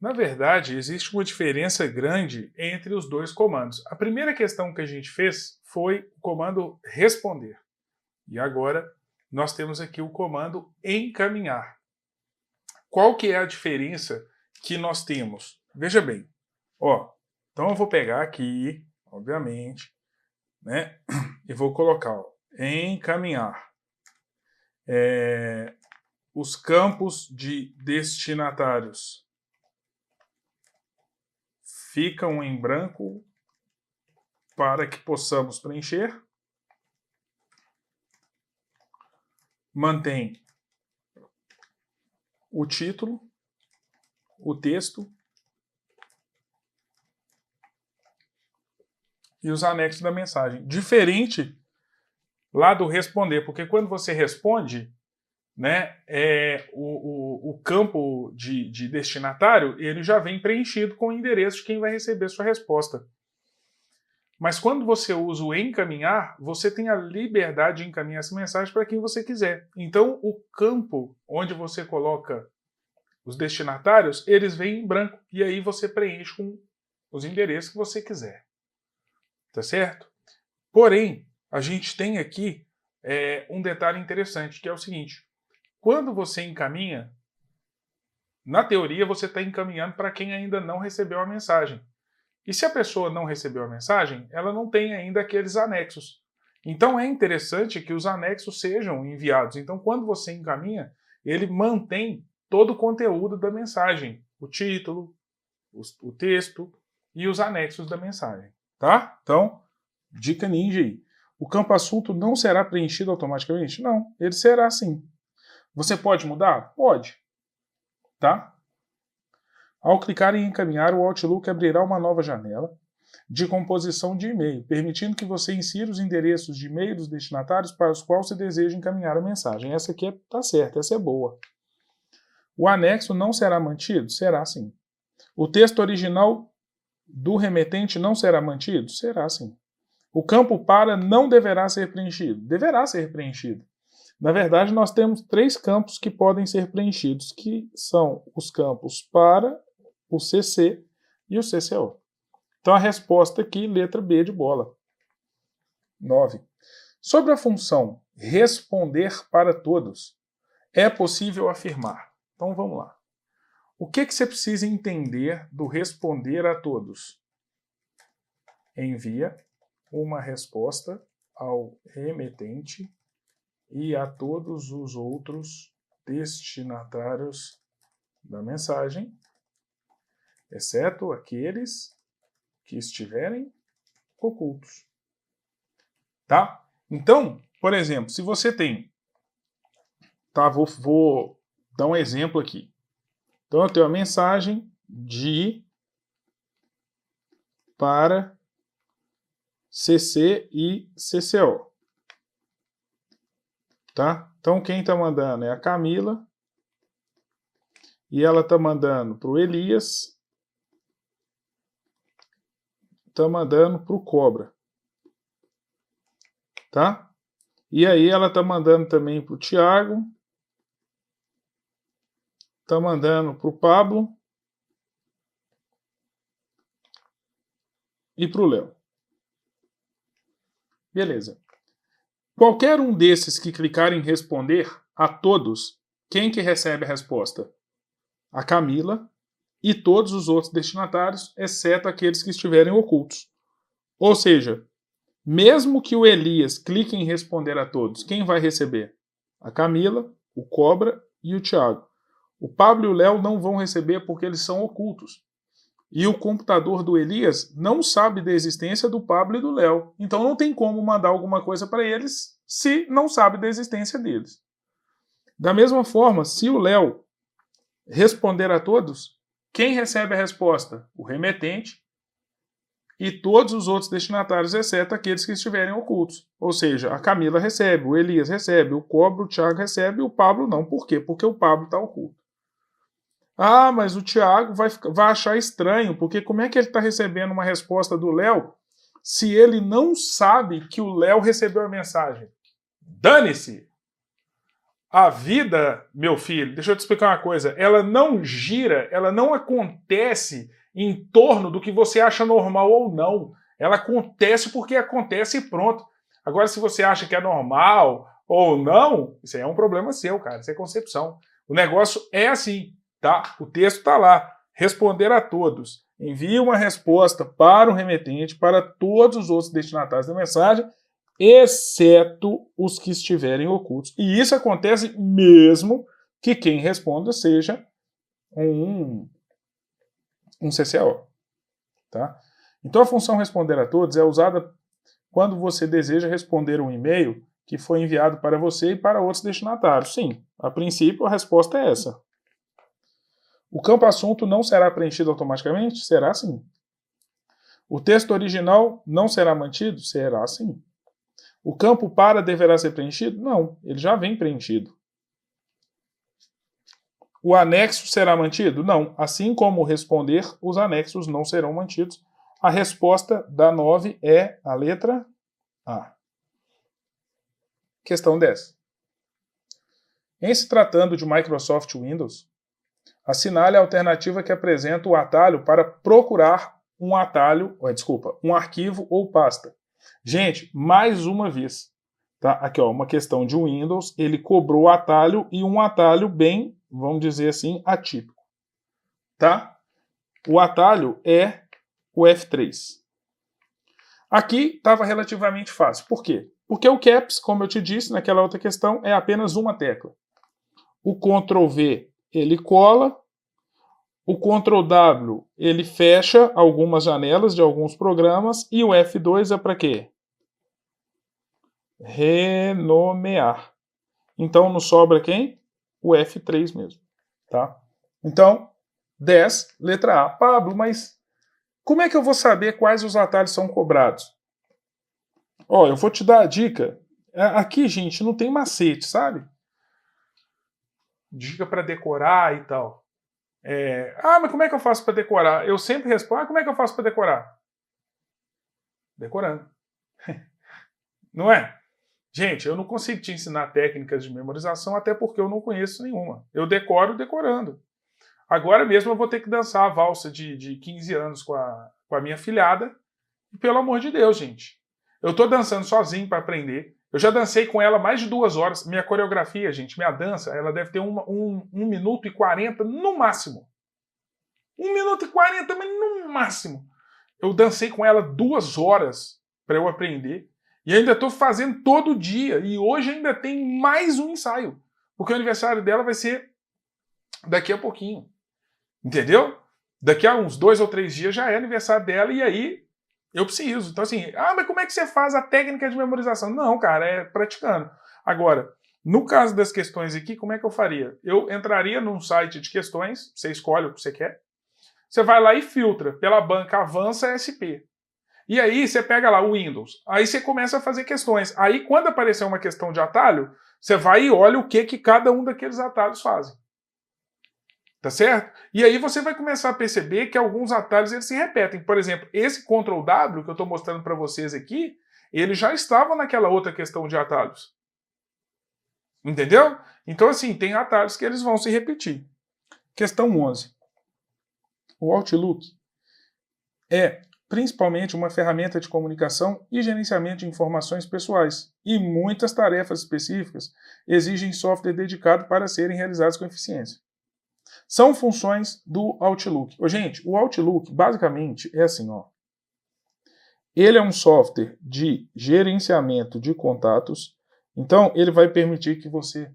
Na verdade, existe uma diferença grande entre os dois comandos. A primeira questão que a gente fez foi o comando responder. E agora nós temos aqui o comando encaminhar. Qual que é a diferença que nós temos? Veja bem. Então eu vou pegar aqui, obviamente, né, e vou colocar encaminhar. Os campos de destinatários ficam em branco para que possamos preencher. Mantém o título, o texto e os anexos da mensagem. Diferente lá do responder, porque quando você responde, né, o campo de destinatário ele já vem preenchido com o endereço de quem vai receber sua resposta. Mas quando você usa o encaminhar, você tem a liberdade de encaminhar essa mensagem para quem você quiser. Então, o campo onde você coloca os destinatários, eles vêm em branco. E aí você preenche com os endereços que você quiser. Tá certo? Porém, a gente tem aqui um detalhe interessante, que é o seguinte. Quando você encaminha, na teoria você está encaminhando para quem ainda não recebeu a mensagem. E se a pessoa não recebeu a mensagem, ela não tem ainda aqueles anexos. Então é interessante que os anexos sejam enviados. Então quando você encaminha, ele mantém todo o conteúdo da mensagem. O título, o texto e os anexos da mensagem. Tá? Então, dica ninja aí. O campo assunto não será preenchido automaticamente? Não, ele será sim. Você pode mudar? Pode. Tá? Ao clicar em encaminhar, o Outlook abrirá uma nova janela de composição de e-mail, permitindo que você insira os endereços de e-mail dos destinatários para os quais você deseja encaminhar a mensagem. Essa aqui tá certa, essa é boa. O anexo não será mantido? Será sim. O texto original do remetente não será mantido? Será sim. O campo para não deverá ser preenchido? Deverá ser preenchido. Na verdade, nós temos 3 campos que podem ser preenchidos, que são os campos para, o CC e o CCO. Então a resposta aqui, letra B de bola. 9. Sobre a função responder para todos, é possível afirmar. Então vamos lá. O que você precisa entender do responder a todos? Envia uma resposta ao remetente e a todos os outros destinatários da mensagem, exceto aqueles que estiverem ocultos. Tá? Então, por exemplo, se você tem Tá, vou dar um exemplo aqui. Então eu tenho a mensagem de para CC e CCO. Tá? Então quem está mandando é a Camila e ela está mandando para o Elias, está mandando para o Cobra. Tá? E aí ela está mandando também para o Thiago, está mandando para o Pablo e para o Léo. Beleza. Qualquer um desses que clicar em responder a todos, quem que recebe a resposta? A Camila e todos os outros destinatários, exceto aqueles que estiverem ocultos. Ou seja, mesmo que o Elias clique em responder a todos, quem vai receber? A Camila, o Cobra e o Thiago. O Pablo e o Léo não vão receber porque eles são ocultos. E o computador do Elias não sabe da existência do Pablo e do Léo. Então não tem como mandar alguma coisa para eles se não sabe da existência deles. Da mesma forma, se o Léo responder a todos, quem recebe a resposta? O remetente e todos os outros destinatários, exceto aqueles que estiverem ocultos. Ou seja, a Camila recebe, o Elias recebe, o Cobra, o Thiago recebe e o Pablo não. Por quê? Porque o Pablo está oculto. Ah, mas o Thiago vai achar estranho, porque como é que ele está recebendo uma resposta do Léo se ele não sabe que o Léo recebeu a mensagem? Dane-se! A vida, meu filho, deixa eu te explicar uma coisa, ela não gira, ela não acontece em torno do que você acha normal ou não. Ela acontece porque acontece e pronto. Agora, se você acha que é normal ou não, isso aí é um problema seu, cara, isso é concepção. O negócio é assim. Tá? O texto está lá. Responder a todos. Envie uma resposta para o remetente, para todos os outros destinatários da mensagem, exceto os que estiverem ocultos. E isso acontece mesmo que quem responda seja um CCO. Tá? Então a função responder a todos é usada quando você deseja responder um e-mail que foi enviado para você e para outros destinatários. Sim, a princípio a resposta é essa. O campo assunto não será preenchido automaticamente? Será sim. O texto original não será mantido? Será sim. O campo para deverá ser preenchido? Não, ele já vem preenchido. O anexo será mantido? Não. Assim como responder, os anexos não serão mantidos. A resposta da 9 é a letra A. Questão 10. Em se tratando de Microsoft Windows, assinale a alternativa que apresenta o atalho para procurar um arquivo ou pasta. Gente, mais uma vez, tá? Aqui, ó, uma questão de Windows, ele cobrou o atalho e um atalho bem, vamos dizer assim, atípico, tá? O atalho é o F3. Aqui estava relativamente fácil. Por quê? Porque o caps, como eu te disse naquela outra questão, é apenas uma tecla. O Ctrl V ele cola, o Ctrl W ele fecha algumas janelas de alguns programas e o F2 é para quê? Renomear. Então nos sobra quem? O F3 mesmo, tá? Então, 10, letra A. Pablo, mas como é que eu vou saber quais os atalhos são cobrados? Ó, eu vou te dar a dica. Aqui, gente, não tem macete, sabe? Dica para decorar e tal. Mas como é que eu faço para decorar? Eu sempre respondo, como é que eu faço para decorar? Decorando. Não é? Gente, eu não consigo te ensinar técnicas de memorização, até porque eu não conheço nenhuma. Eu decoro decorando. Agora mesmo eu vou ter que dançar a valsa de 15 anos com a minha filhada. E pelo amor de Deus, gente. Eu estou dançando sozinho para aprender. Eu já dancei com ela mais de 2 horas. Minha coreografia, gente, minha dança, ela deve ter 1 minuto e 40 no máximo. 1 minuto e 40, mas no máximo. Eu dancei com ela 2 horas para eu aprender. E ainda estou fazendo todo dia. E hoje ainda tem mais um ensaio. Porque o aniversário dela vai ser daqui a pouquinho. Entendeu? Daqui a uns 2 ou 3 dias já é aniversário dela e aí eu preciso. Então assim, mas como é que você faz a técnica de memorização? Não, cara, é praticando. Agora, No caso das questões aqui, como é que eu faria? Eu entraria num site de questões, você escolhe o que você quer, você vai lá e filtra pela banca Avança SP. E aí você pega lá o Windows, aí você começa a fazer questões. Aí quando aparecer uma questão de atalho, você vai e olha o que cada um daqueles atalhos fazem. Tá certo? E aí você vai começar a perceber que alguns atalhos eles se repetem. Por exemplo, esse Ctrl W que eu estou mostrando para vocês aqui, ele já estava naquela outra questão de atalhos. Entendeu? Então assim, tem atalhos que eles vão se repetir. Questão 11. O Outlook é principalmente uma ferramenta de comunicação e gerenciamento de informações pessoais, e muitas tarefas específicas exigem software dedicado para serem realizadas com eficiência. São funções do Outlook. Gente, o Outlook basicamente é assim, ó. Ele é um software de gerenciamento de contatos, então ele vai permitir que você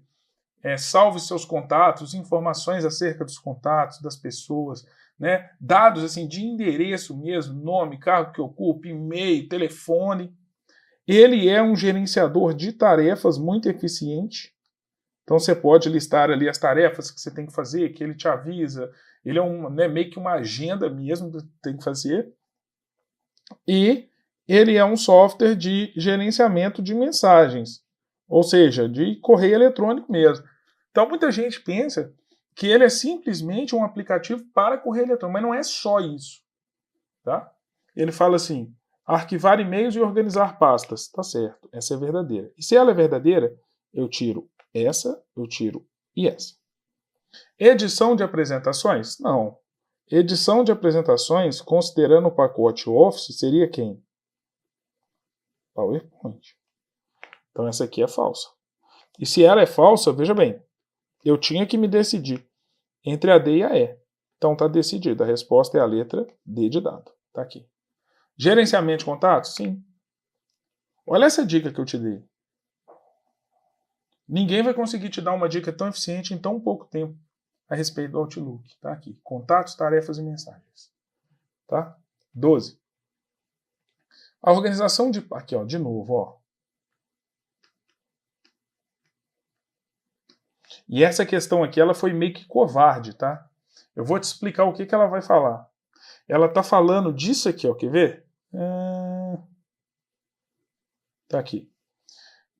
salve seus contatos, informações acerca dos contatos, das pessoas, né? Dados assim, de endereço mesmo, nome, cargo que ocupa, e-mail, telefone. Ele é um gerenciador de tarefas muito eficiente. Então você pode listar ali as tarefas que você tem que fazer, que ele te avisa. Ele é meio que uma agenda mesmo que você tem que fazer. E ele é um software de gerenciamento de mensagens, ou seja, de correio eletrônico mesmo. Então muita gente pensa que ele é simplesmente um aplicativo para correio eletrônico, mas não é só isso. Tá? Ele fala assim, arquivar e-mails e organizar pastas. Tá certo, essa é verdadeira. E se ela é verdadeira, eu tiro essa, eu tiro e essa. Edição de apresentações? Não. Edição de apresentações, considerando o pacote Office, seria quem? PowerPoint. Então essa aqui é falsa. E se ela é falsa, veja bem, eu tinha que me decidir entre a D e a E. Então está decidido. A resposta é a letra D de dado. Está aqui. Gerenciamento de contatos? Sim. Olha essa dica que eu te dei. Ninguém vai conseguir te dar uma dica tão eficiente em tão pouco tempo a respeito do Outlook. Tá aqui. Contatos, tarefas e mensagens. Tá? 12. A organização de... Aqui, ó, de novo, ó. E essa questão aqui, ela foi meio que covarde, tá? Eu vou te explicar o que ela vai falar. Ela está falando disso aqui, ó. Quer ver? Tá aqui.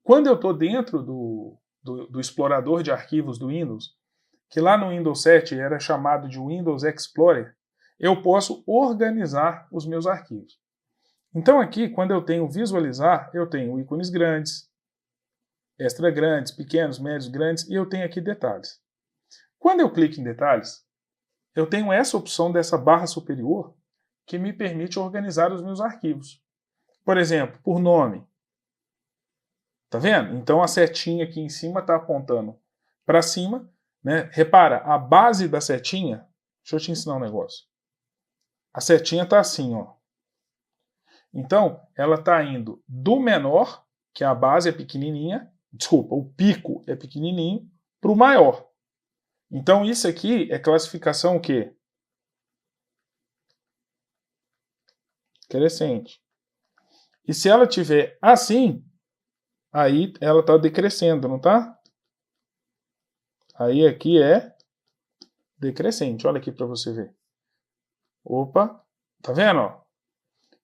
Quando eu estou dentro do explorador de arquivos do Windows, que lá no Windows 7 era chamado de Windows Explorer, eu posso organizar os meus arquivos. Então aqui, quando eu tenho visualizar, eu tenho ícones grandes, extra grandes, pequenos, médios, grandes, e eu tenho aqui detalhes. Quando eu clico em detalhes, eu tenho essa opção dessa barra superior que me permite organizar os meus arquivos. Por exemplo, por nome. Tá vendo? Então a setinha aqui em cima está apontando para cima, né? Repara, a base da setinha, deixa eu te ensinar um negócio. A setinha está assim, ó. Então, ela está indo do menor, que a base é pequenininha, desculpa, o pico é pequenininho, para o maior. Então, isso aqui é classificação o quê? Crescente. E se ela tiver assim, aí ela está decrescendo, não está? Aí aqui é decrescente. Olha aqui para você ver. Opa, tá vendo? Ó?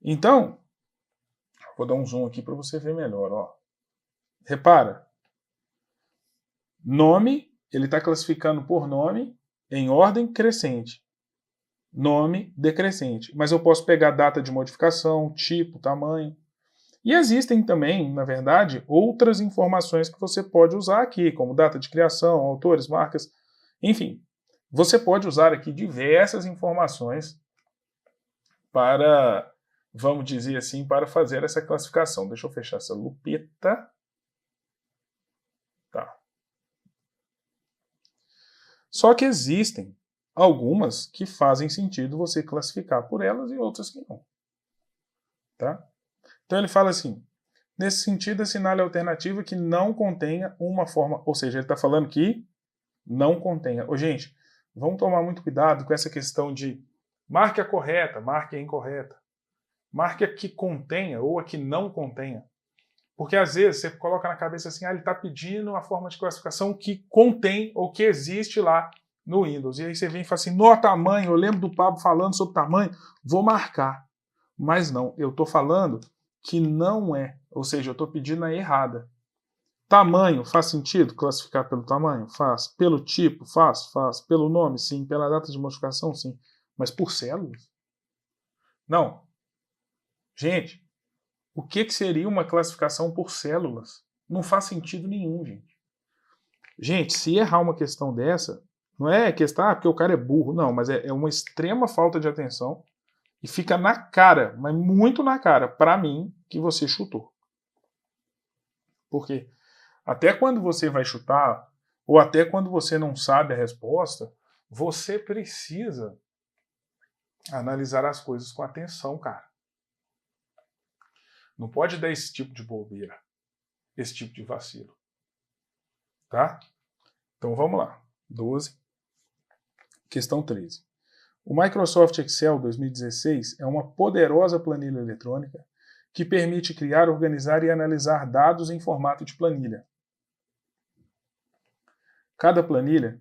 Então, vou dar um zoom aqui para você ver melhor. Ó. Repara. Nome, ele está classificando por nome em ordem crescente. Nome decrescente. Mas eu posso pegar data de modificação, tipo, tamanho. E existem também, na verdade, outras informações que você pode usar aqui, como data de criação, autores, marcas, enfim. Você pode usar aqui diversas informações para, vamos dizer assim, para fazer essa classificação. Deixa eu fechar essa lupeta. Tá. Só que existem algumas que fazem sentido você classificar por elas e outras que não. Tá? Então ele fala assim, nesse sentido, assinale a alternativa que não contenha uma forma, ou seja, ele está falando que não contenha. Gente, vamos tomar muito cuidado com essa questão de marque a correta, marque a incorreta. Marque a que contenha ou a que não contenha. Porque às vezes você coloca na cabeça assim, ele está pedindo uma forma de classificação que contém ou que existe lá no Windows. E aí você vem e fala assim, no tamanho, eu lembro do Pablo falando sobre tamanho, vou marcar. Mas não, eu estou falando que não é, ou seja, eu estou pedindo a errada. Tamanho, faz sentido classificar pelo tamanho? Faz. Pelo tipo? Faz. Pelo nome? Sim. Pela data de modificação? Sim. Mas por células? Não. Gente, o que seria uma classificação por células? Não faz sentido nenhum, gente. Gente, se errar uma questão dessa, não é questão, porque o cara é burro. Não, mas é uma extrema falta de atenção e fica na cara, mas muito na cara, para mim, que você chutou. Por quê? Até quando você vai chutar, ou até quando você não sabe a resposta, você precisa analisar as coisas com atenção, cara. Não pode dar esse tipo de bobeira, esse tipo de vacilo. Tá? Então vamos lá. 12. Questão 13. O Microsoft Excel 2016 é uma poderosa planilha eletrônica que permite criar, organizar e analisar dados em formato de planilha. Cada planilha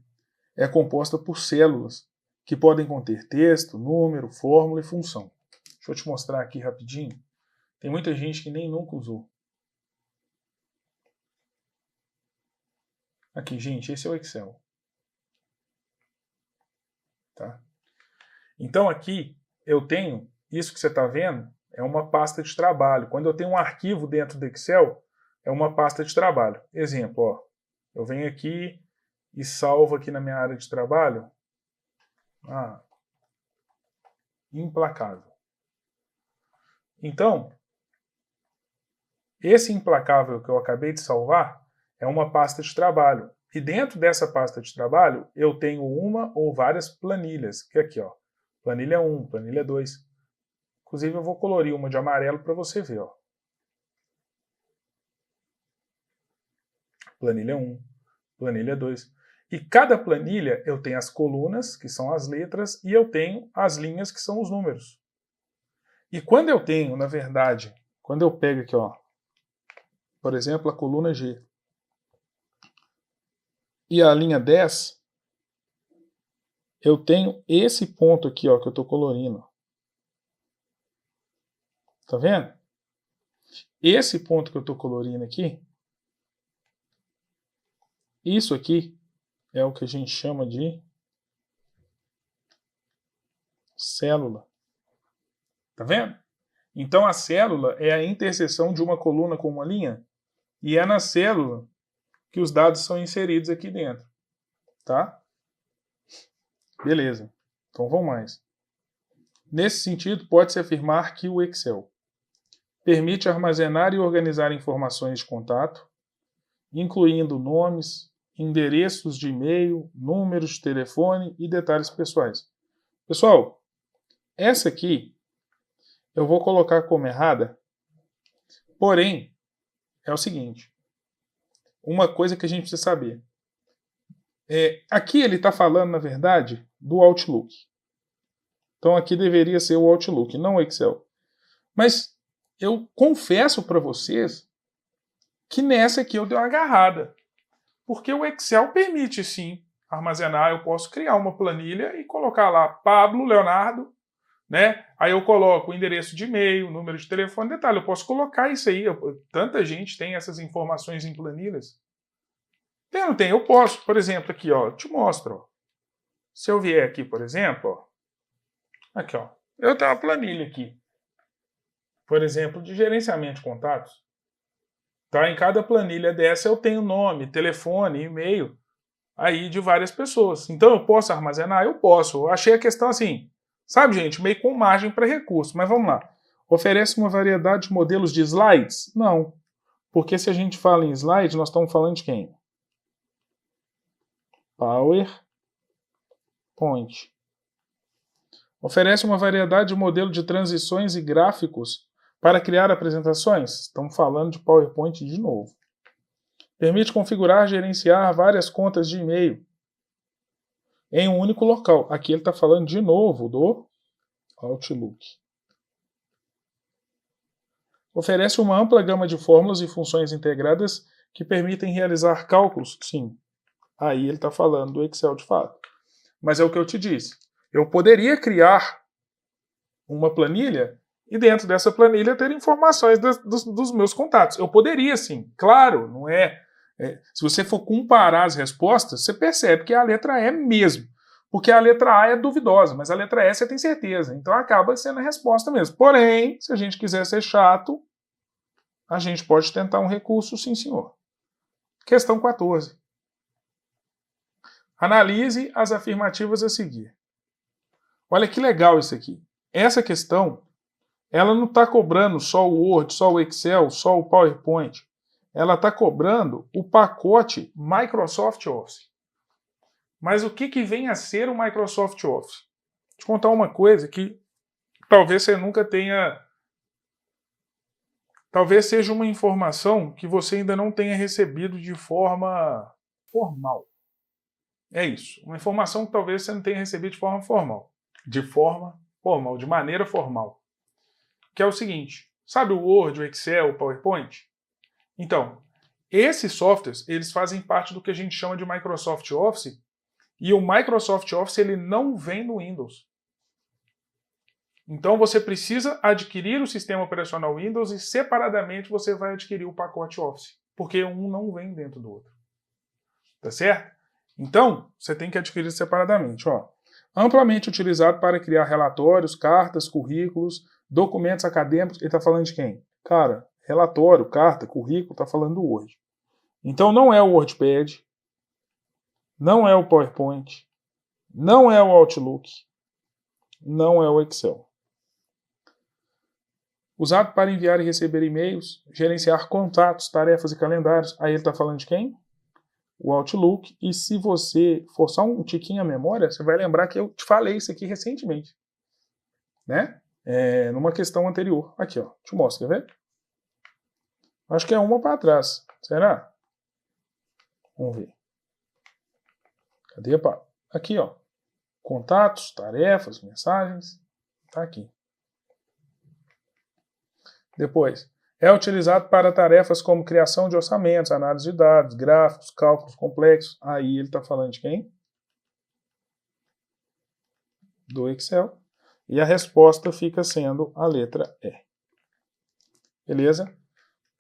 é composta por células que podem conter texto, número, fórmula e função. Deixa eu te mostrar aqui rapidinho. Tem muita gente que nem nunca usou. Aqui, gente, esse é o Excel. Tá? Então aqui eu tenho, isso que você está vendo, é uma pasta de trabalho. Quando eu tenho um arquivo dentro do Excel, é uma pasta de trabalho. Exemplo, ó, eu venho aqui e salvo aqui na minha área de trabalho. Implacável. Então, esse implacável que eu acabei de salvar é uma pasta de trabalho. E dentro dessa pasta de trabalho, eu tenho uma ou várias planilhas. Que é aqui, ó. Planilha 1, planilha 2. Inclusive, eu vou colorir uma de amarelo para você ver, ó. Planilha 1, planilha 2. E cada planilha eu tenho as colunas, que são as letras, e eu tenho as linhas, que são os números. E quando eu tenho, na verdade, quando eu pego aqui, ó, por exemplo, a coluna G e a linha 10, eu tenho esse ponto aqui, ó, que eu estou colorindo. Tá vendo? Esse ponto que eu estou colorindo aqui, isso aqui é o que a gente chama de célula. Tá vendo? Então a célula é a interseção de uma coluna com uma linha, e é na célula que os dados são inseridos aqui dentro. Tá? Beleza. Então vamos mais. Nesse sentido, pode-se afirmar que o Excel permite armazenar e organizar informações de contato, incluindo nomes, endereços de e-mail, números de telefone e detalhes pessoais. Pessoal, essa aqui eu vou colocar como errada, porém, é o seguinte, uma coisa que a gente precisa saber. Aqui ele está falando, na verdade, do Outlook. Então aqui deveria ser o Outlook, não o Excel. Mas eu confesso para vocês que nessa aqui eu dei uma agarrada. Porque o Excel permite, sim, armazenar. Eu posso criar uma planilha e colocar lá Pablo Leonardo, né? Aí eu coloco o endereço de e-mail, número de telefone, detalhe. Eu posso colocar isso aí. Tanta gente tem essas informações em planilhas. Tem ou não tem? Eu posso, por exemplo, aqui, ó, te mostro. Ó. Se eu vier aqui, por exemplo, ó, aqui, ó, eu tenho uma planilha aqui, por exemplo, de gerenciamento de contatos. Tá? Em cada planilha dessa eu tenho nome, telefone, e-mail aí de várias pessoas. Então eu posso armazenar? Eu posso. Eu achei a questão assim, sabe, gente, meio com margem para recurso. Mas vamos lá. Oferece uma variedade de modelos de slides? Não. Porque se a gente fala em slide, nós estamos falando de quem? PowerPoint. Oferece uma variedade de modelos de transições e gráficos para criar apresentações? Estamos falando de PowerPoint de novo. Permite configurar, gerenciar várias contas de e-mail em um único local. Aqui ele está falando de novo do Outlook. Oferece uma ampla gama de fórmulas e funções integradas que permitem realizar cálculos. Sim, aí ele está falando do Excel de fato. Mas é o que eu te disse. Eu poderia criar uma planilha e dentro dessa planilha ter informações dos meus contatos. Eu poderia sim, claro, não é... Se você for comparar as respostas, você percebe que a letra E mesmo. Porque a letra A é duvidosa, mas a letra E você tem certeza. Então acaba sendo a resposta mesmo. Porém, se a gente quiser ser chato, a gente pode tentar um recurso, sim senhor. Questão 14. Analise as afirmativas a seguir. Olha que legal isso aqui. Essa questão, ela não está cobrando só o Word, só o Excel, só o PowerPoint. Ela está cobrando o pacote Microsoft Office. Mas o que vem a ser o Microsoft Office? Vou te contar uma coisa que talvez você nunca tenha... Talvez seja uma informação que você ainda não tenha recebido de forma formal. É isso. Uma informação que talvez você não tenha recebido de forma formal. De forma formal, de maneira formal. Que é o seguinte, sabe o Word, o Excel, o PowerPoint? Então, esses softwares, eles fazem parte do que a gente chama de Microsoft Office, e o Microsoft Office ele não vem no Windows. Então você precisa adquirir o sistema operacional Windows e separadamente você vai adquirir o pacote Office, porque um não vem dentro do outro. Tá certo? Então, você tem que adquirir separadamente. Ó. Amplamente utilizado para criar relatórios, cartas, currículos, documentos acadêmicos. Ele está falando de quem? Cara, relatório, carta, currículo, está falando do Word. Então não é o WordPad, não é o PowerPoint, não é o Outlook, não é o Excel. Usado para enviar e receber e-mails, gerenciar contatos, tarefas e calendários. Aí ele está falando de quem? O Outlook. E se você forçar um tiquinho a memória, você vai lembrar que eu te falei isso aqui recentemente. Né? Numa questão anterior. Aqui, ó. Te mostro, quer ver? Acho que é uma para trás. Será? Vamos ver. Cadê, pá? Aqui, ó. Contatos, tarefas, mensagens. Tá aqui. Depois, é utilizado para tarefas como criação de orçamentos, análise de dados, gráficos, cálculos complexos. Aí ele está falando de quem? Do Excel. E a resposta fica sendo a letra E. Beleza?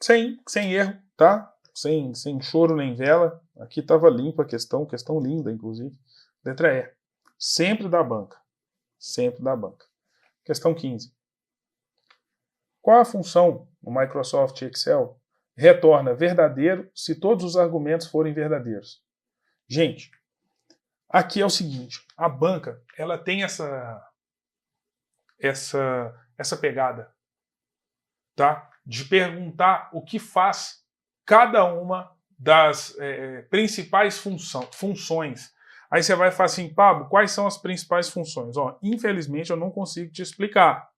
Sem erro, tá? Sem choro nem vela. Aqui estava limpa a questão linda, inclusive. Letra E. Sempre da banca. Sempre da banca. Questão 15. Qual a função no Microsoft Excel retorna verdadeiro se todos os argumentos forem verdadeiros? Gente, aqui é o seguinte, a banca, ela tem essa pegada, tá? De perguntar o que faz cada uma das principais funções. Aí você vai falar assim, Pablo, quais são as principais funções? Ó, infelizmente eu não consigo te explicar,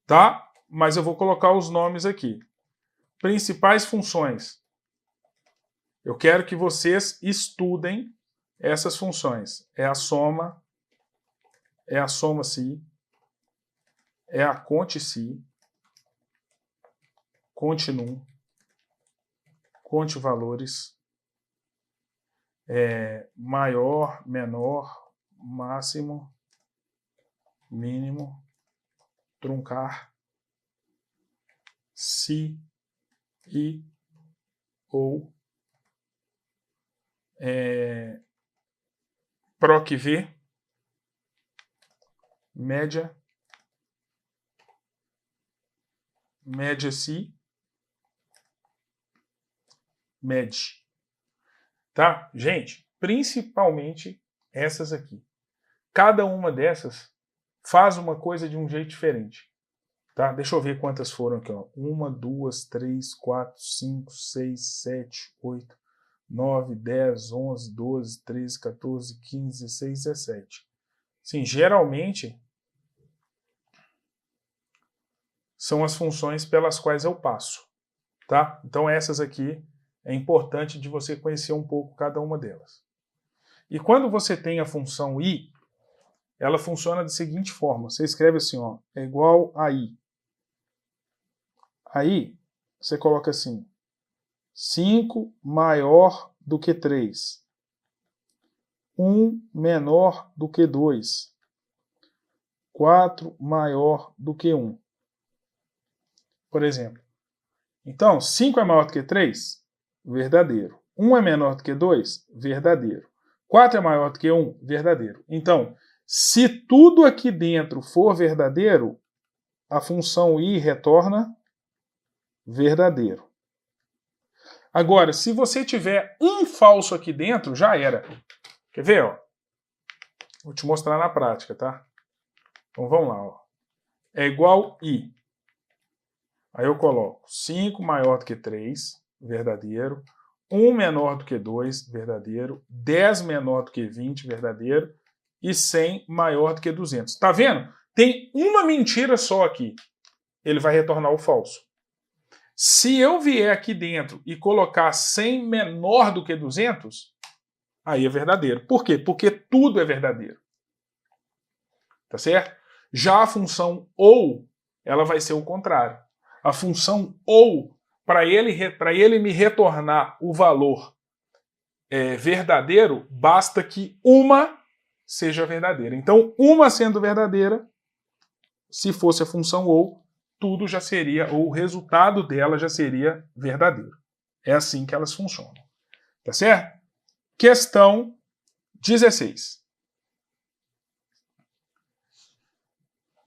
tá? Mas eu vou colocar os nomes aqui. Principais funções. Eu quero que vocês estudem essas funções. É a soma se, é a conte se, conte num, conte valores, maior, menor, máximo, mínimo, truncar, se, e, ou, proc v, média, média se, med. Tá? Gente, principalmente essas aqui. Cada uma dessas faz uma coisa de um jeito diferente. Tá? Deixa eu ver quantas foram aqui. Ó. 1, 2, 3, 4, 5, 6, 7, 8, 9, 10, 11, 12, 13, 14, 15, 16, 17. Sim, geralmente são as funções pelas quais eu passo. Tá? Então essas aqui é importante de você conhecer um pouco cada uma delas. E quando você tem a função i, ela funciona da seguinte forma. Você escreve assim, ó, é igual a i. Aí, você coloca assim, 5 maior do que 3. 1 menor do que 2. 4 maior do que 1. Por exemplo. Então, 5 é maior do que 3? Verdadeiro. 1 é menor do que 2? Verdadeiro. 4 é maior do que 1? Verdadeiro. Então, se tudo aqui dentro for verdadeiro, a função i retorna verdadeiro. Agora, se você tiver um falso aqui dentro, já era. Quer ver? Ó? Vou te mostrar na prática, tá? Então vamos lá. Ó. É igual i. Aí eu coloco 5 maior do que 3, verdadeiro. 1 menor do que 2, verdadeiro. 10 menor do que 20, verdadeiro. E 100 maior do que 200. Tá vendo? Tem uma mentira só aqui. Ele vai retornar o falso. Se eu vier aqui dentro e colocar 100 menor do que 200, aí é verdadeiro. Por quê? Porque tudo é verdadeiro. Tá certo? Já a função ou, ela vai ser o contrário. A função ou, para ele me retornar o valor verdadeiro, basta que uma seja verdadeira. Então, uma sendo verdadeira, se fosse a função ou, tudo já seria, ou o resultado dela já seria verdadeiro. É assim que elas funcionam. Tá certo? Questão 16.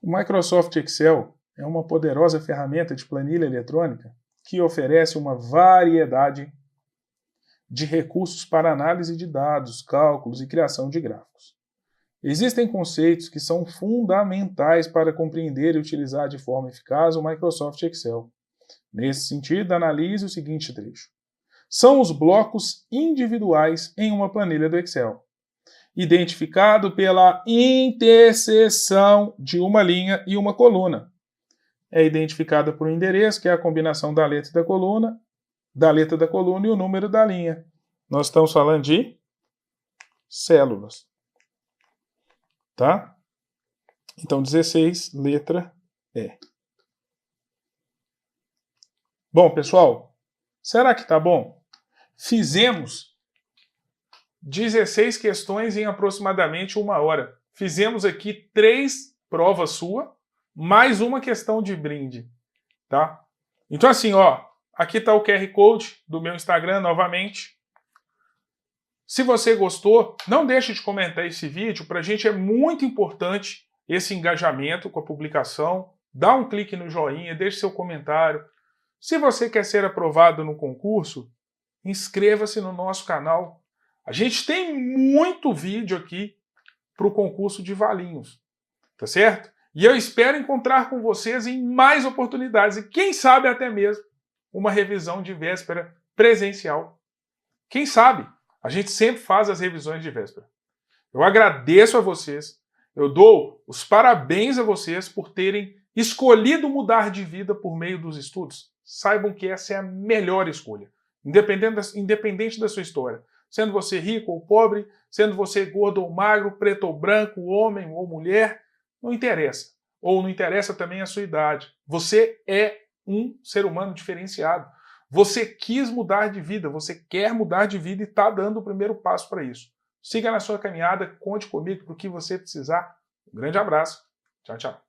O Microsoft Excel é uma poderosa ferramenta de planilha eletrônica que oferece uma variedade de recursos para análise de dados, cálculos e criação de gráficos. Existem conceitos que são fundamentais para compreender e utilizar de forma eficaz o Microsoft Excel. Nesse sentido, analise o seguinte trecho. São os blocos individuais em uma planilha do Excel, identificado pela interseção de uma linha e uma coluna. É identificada por um endereço, que é a combinação da letra da coluna e o número da linha. Nós estamos falando de células. Tá? Então, 16, letra E. Bom, pessoal, será que tá bom? Fizemos 16 questões em aproximadamente 1 hora. Fizemos aqui 3 provas suas, mais uma questão de brinde, tá? Então, assim, ó, aqui tá o QR Code do meu Instagram novamente. Se você gostou, não deixe de comentar esse vídeo. Para a gente é muito importante esse engajamento com a publicação. Dá um clique no joinha, deixe seu comentário. Se você quer ser aprovado no concurso, inscreva-se no nosso canal. A gente tem muito vídeo aqui para o concurso de Valinhos, tá certo? E eu espero encontrar com vocês em mais oportunidades e quem sabe até mesmo uma revisão de véspera presencial. Quem sabe? A gente sempre faz as revisões de véspera. Eu agradeço a vocês, eu dou os parabéns a vocês por terem escolhido mudar de vida por meio dos estudos. Saibam que essa é a melhor escolha, independente da sua história. Sendo você rico ou pobre, sendo você gordo ou magro, preto ou branco, homem ou mulher, não interessa. Ou não interessa também a sua idade. Você é um ser humano diferenciado. Você quis mudar de vida, você quer mudar de vida e está dando o primeiro passo para isso. Siga na sua caminhada, conte comigo para o que você precisar. Um grande abraço. Tchau, tchau.